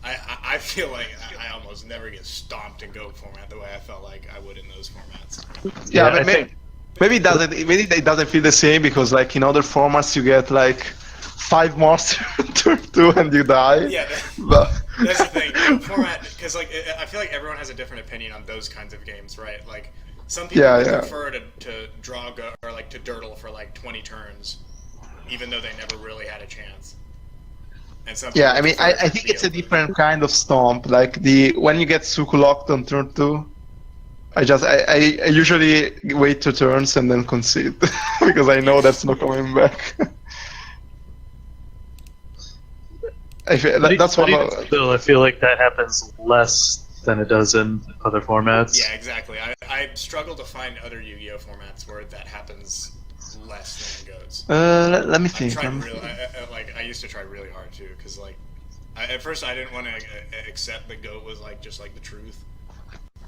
Speaker 1: I feel like I almost never get stomped in GOAT format the way I felt like I would in those formats.
Speaker 2: Yeah,
Speaker 3: I
Speaker 2: but
Speaker 3: think
Speaker 2: maybe it doesn't feel the same, because like in other formats you get like 5 monsters turn 2 and you die.
Speaker 1: Yeah,
Speaker 2: But
Speaker 1: that's the thing. GOAT format, because like I feel like everyone has a different opinion on those kinds of games, right? Like some people would prefer to draw or like to dirtle for like 20 turns, even though they never really had a chance. And some
Speaker 2: yeah,
Speaker 1: people
Speaker 2: I mean,
Speaker 1: prefer
Speaker 2: I
Speaker 1: to
Speaker 2: think
Speaker 1: be
Speaker 2: it's a
Speaker 1: open.
Speaker 2: different kind of stomp. Like when you get Suku locked on turn 2, I usually wait 2 turns and then concede because I know that's not coming back. That's one.
Speaker 3: Still, I feel like that happens less than it does in other formats.
Speaker 1: Yeah, exactly. I struggle to find other Yu-Gi-Oh formats where that happens less than goats.
Speaker 2: Let me think.
Speaker 1: I used to try really hard too, because like, at first I didn't want to accept the goat was like just like the truth.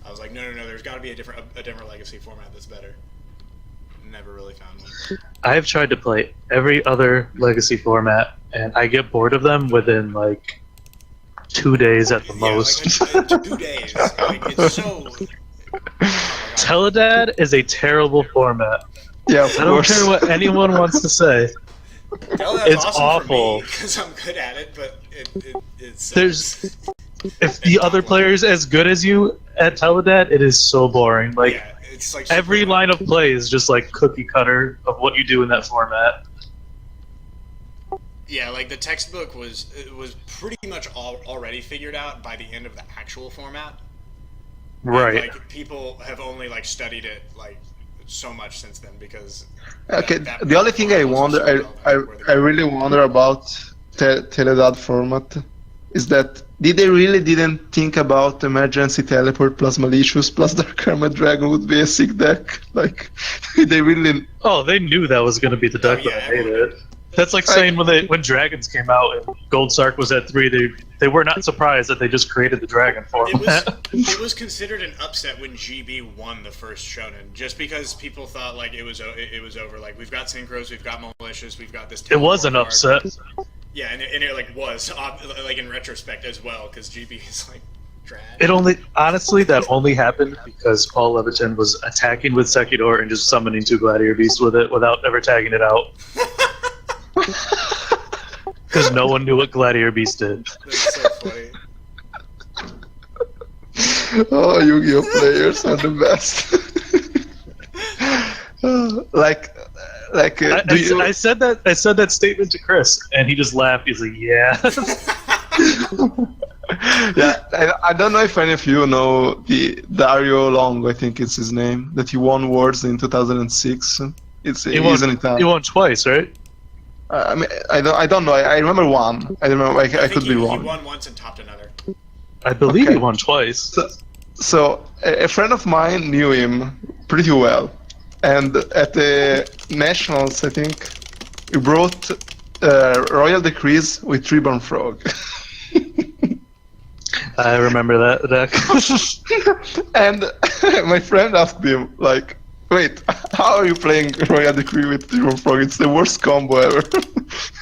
Speaker 1: I was like, no, there's got to be a different legacy format that's better. Never really found one.
Speaker 3: I've tried to play every other legacy format, and I get bored of them within like 2 days at the most.
Speaker 1: Like, 2 days. Like, it's so.
Speaker 3: Teledad is a terrible format.
Speaker 2: Yeah,
Speaker 3: I don't care what anyone wants to say. It's awful.
Speaker 1: Because I'm good at it, but it's.
Speaker 3: There's. If the other player is as good as you at Teledad, it is so boring. Like,
Speaker 1: yeah, it's like
Speaker 3: every line of play is just like cookie cutter of what you do in that format.
Speaker 1: Yeah, like the textbook was pretty much already figured out by the end of the actual format.
Speaker 3: Right.
Speaker 1: And, like, people have only like studied it like so much since then because.
Speaker 2: Okay, the only thing I wonder, I really wonder about Teledad format is that did they really didn't think about emergency teleport plus malicious plus Dark Armored Dragon would be a sick deck? Like, they really.
Speaker 3: Oh, they knew that was going to be the deck that made it. That's like saying when Dragons came out and Gold Sark was at 3, they were not surprised that they just created the Dragon format.
Speaker 1: It was considered an upset when GB won the first Shonen, just because people thought like it was over. Like, we've got Synchros, we've got Malicious, we've got this.
Speaker 3: It was an upset.
Speaker 1: Yeah, and it like was like in retrospect as well, because GB is like trash.
Speaker 3: That only happened because Paul Levitin was attacking with Sekidor and just summoning 2 Gladiator Beasts with it without ever tagging it out. Because no one knew what Gladiator Beast did.
Speaker 1: That's so funny.
Speaker 2: Oh, Yu-Gi-Oh players are the best.
Speaker 3: I said that statement to Chris, and he just laughed. He's like, "Yeah."
Speaker 2: Yeah, I don't know if any of you know the Dario Long, I think it's his name, that he won Worlds in 2006. He's an Italian.
Speaker 3: He won twice, right?
Speaker 2: I mean, I don't know. I remember one. I remember. I could be wrong.
Speaker 1: He won once and topped another.
Speaker 3: I believe he won twice.
Speaker 2: So a friend of mine knew him pretty well, and at the Nationals, I think, he brought Royal Decrees with Reborn Frog.
Speaker 3: I remember that deck.
Speaker 2: And my friend asked him, like, wait, how are you playing Royal Decree with Reborn Frog? It's the worst combo ever.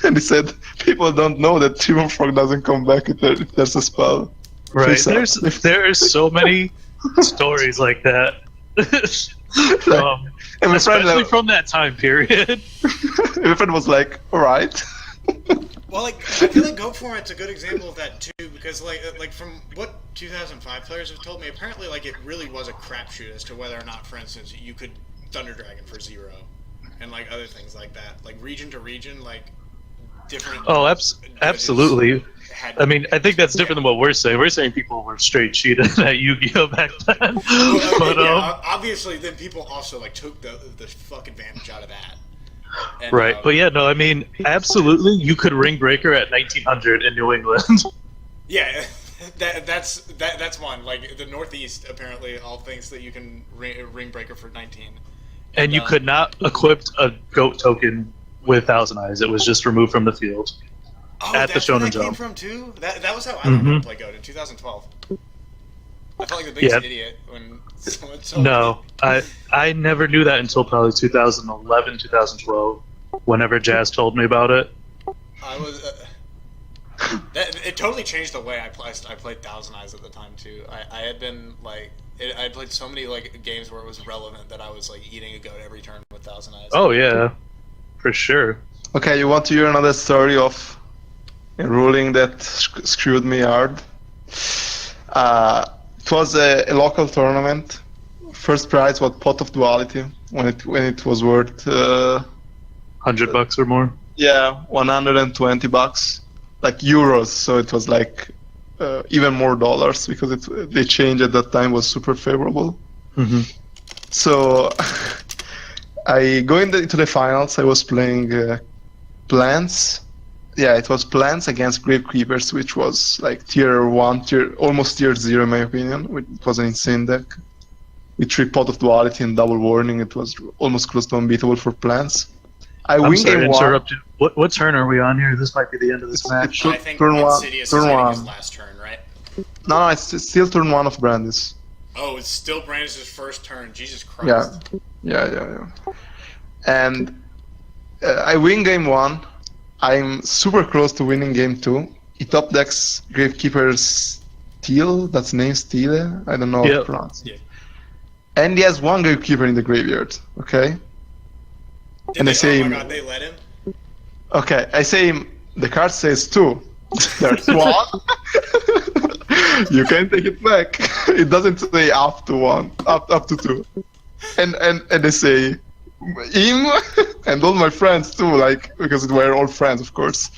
Speaker 2: And he said, people don't know that Reborn Frog doesn't come back if there's a spell.
Speaker 3: Right, there's so many stories like that.
Speaker 2: And my friend,
Speaker 3: especially from that time period.
Speaker 2: My friend was like, alright.
Speaker 1: Well, like, I feel like Goat format's a good example of that too, because like from what 2005 players have told me, apparently like it really was a crapshoot as to whether or not, for instance, you could Thunder Dragon for 0, and like other things like that, like region to region, like different.
Speaker 3: Oh, absolutely. I mean, I think that's different than what we're saying. We're saying people were straight cheated at Yu-Gi-Oh back then.
Speaker 1: Well,
Speaker 3: but
Speaker 1: obviously, then people also like took the fuck advantage out of that. And,
Speaker 3: right, but yeah, no, I mean, absolutely, you could Ring Breaker at 1900 in New England.
Speaker 1: Yeah, that's one. Like the Northeast, apparently, all thinks that you can Ring Breaker for 19.
Speaker 3: And you could not equip a Goat token with Thousand Eyes. It was just removed from the field.
Speaker 1: Oh,
Speaker 3: at the Shonen
Speaker 1: where that
Speaker 3: Jump.
Speaker 1: came from too. That was how I learned to play Goat in 2012. I felt like the biggest idiot when someone told me.
Speaker 3: I never knew that until probably 2011, 2012. Whenever Jazz told me about it.
Speaker 1: I was. It totally changed the way I played Thousand Eyes at the time too. I had been like, I had played so many like games where it was relevant that I was like eating a goat every turn with Thousand Eyes.
Speaker 3: Oh yeah, for sure.
Speaker 2: Okay, you want to hear another story of a ruling that screwed me hard? It was a local tournament. First prize was Pot of Duality when it was worth
Speaker 3: $100 or more.
Speaker 2: Yeah, $120, like euros. So it was like even more dollars because the change at that time was super favorable.
Speaker 3: Mm-hmm.
Speaker 2: So I go into the finals. I was playing Plants. Yeah, it was Plants against Gravekeepers, which was like tier 1, almost tier 0 in my opinion. It was an insane deck. with 3 Pot of Duality and double warning. It was almost close to unbeatable for plants.
Speaker 3: I'm
Speaker 2: win
Speaker 3: sorry to
Speaker 2: game 1.
Speaker 3: interrupt you. What turn are we on here? This might be the end of this match.
Speaker 1: I think
Speaker 2: turn 1.
Speaker 1: InsiDS is
Speaker 2: Turn
Speaker 1: hitting
Speaker 2: 1.
Speaker 1: his last turn, right?
Speaker 2: No, it's still turn 1 of Brandis.
Speaker 1: Oh, it's still Brandis' first turn. Jesus Christ.
Speaker 2: Yeah. And I win game 1. I'm super close to winning game 2. He top decks Gravekeeper's Steel. That's name Steel. I don't know how to pronounce it.
Speaker 1: Yeah.
Speaker 2: And he has 1 Gravekeeper in the graveyard. Okay.
Speaker 1: Oh my god, they let him?
Speaker 2: Okay, I say him. The card says 2. There's 1. You can take it back. It doesn't say up to 1, up to 2. And they say him and all my friends too, like, because we're all friends, of course.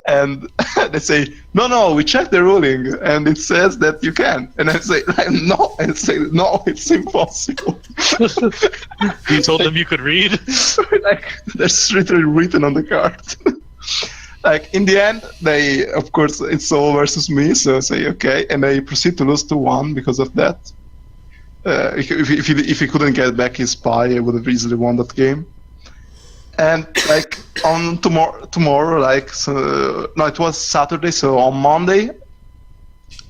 Speaker 2: And they say, no, we checked the ruling and it says that you can. And I say, no, it's impossible.
Speaker 3: You told them you could read?
Speaker 2: Like, that's literally written on the card. Like, in the end, they, of course, it's all versus me, so I say, okay, and I proceed to lose 2-1 because of that. If he couldn't get back his spy, I would have easily won that game. And, like, on tomorrow, like, so, no, it was Saturday, so on Monday,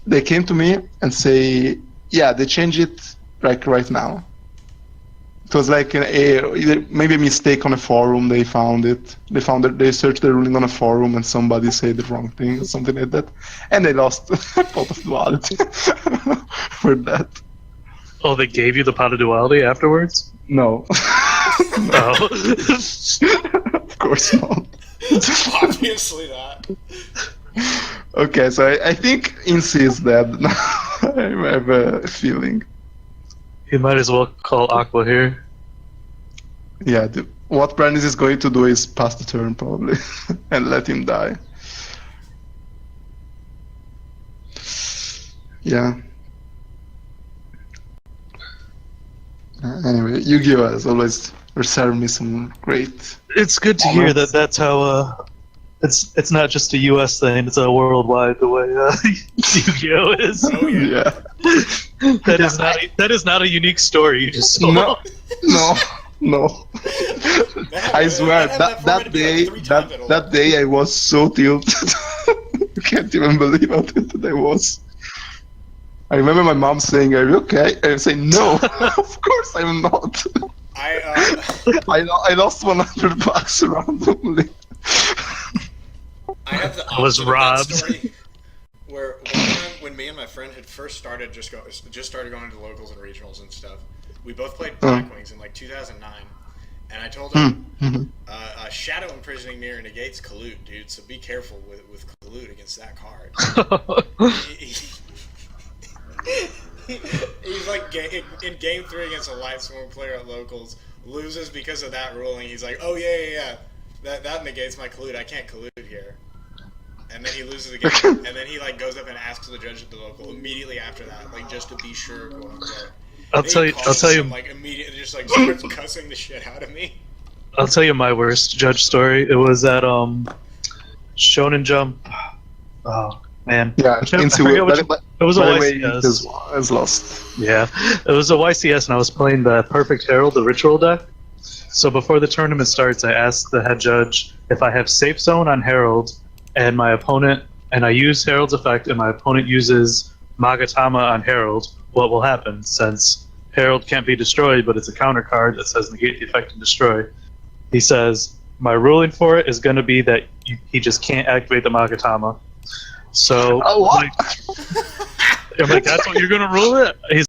Speaker 2: they came to me and say, yeah, they changed it, like, right now. It was like maybe a mistake on a forum. They found it. They searched the ruling on a forum, and somebody said the wrong thing, or something like that, and they lost a pot of duality for that.
Speaker 3: Oh, they gave you the pot of duality afterwards?
Speaker 2: No.
Speaker 3: Oh.
Speaker 2: Of course not.
Speaker 1: Obviously not.
Speaker 2: Okay, so I think Insi is dead. I have a feeling.
Speaker 3: You might as well call Aqua here.
Speaker 2: Yeah, what Brandis is going to do is pass the turn, probably, and let him die. Yeah. Anyway, Yu-Gi-Oh! Has always reserved me some great...
Speaker 3: It's good to hear that that's how... It's not just a U.S. thing, it's a worldwide, the way Yu-Gi-Oh! Is.
Speaker 1: Oh, yeah.
Speaker 3: That is not a unique story you just told.
Speaker 2: No. I swear, that day I was so tilted. You can't even believe how tilted I was. I remember my mom saying, "Are you okay?" And I say, "No, of course I'm not." I lost $100 randomly.
Speaker 1: I have the
Speaker 3: I was robbed.
Speaker 1: Story where one time when me and my friend had first started just started going to locals and regionals and stuff, we both played Black Wings in like 2009, and I told him Shadow Imprisoning Mirror negates Collude, dude. So be careful with Collude against that card. He's like in game 3 against a Light Swarm player at locals, loses because of that ruling. He's like, oh yeah, that negates my Collude. I can't Collude here. And then he loses again, and then he like goes up and asks the judge at the local immediately after that, like just to be sure. Quote unquote.
Speaker 3: I'll tell you.
Speaker 1: Like immediately, just like starts cussing the shit out of me.
Speaker 3: I'll tell you my worst judge story. It was at Shonen Jump. Oh man.
Speaker 2: Yeah,
Speaker 3: it was a YCS.
Speaker 2: Is lost.
Speaker 3: Yeah, it was a YCS, and I was playing the Perfect Herald, the ritual deck. So before the tournament starts, I asked the head judge if I have Safe Zone on Herald, and I use Herald's effect, and my opponent uses Magatama on Herald, what will happen? Since Herald can't be destroyed, but it's a counter card that says negate the effect and destroy. He says, my ruling for it is going to be that he just can't activate the Magatama. So, I'm like, that's what you're going to rule it? He's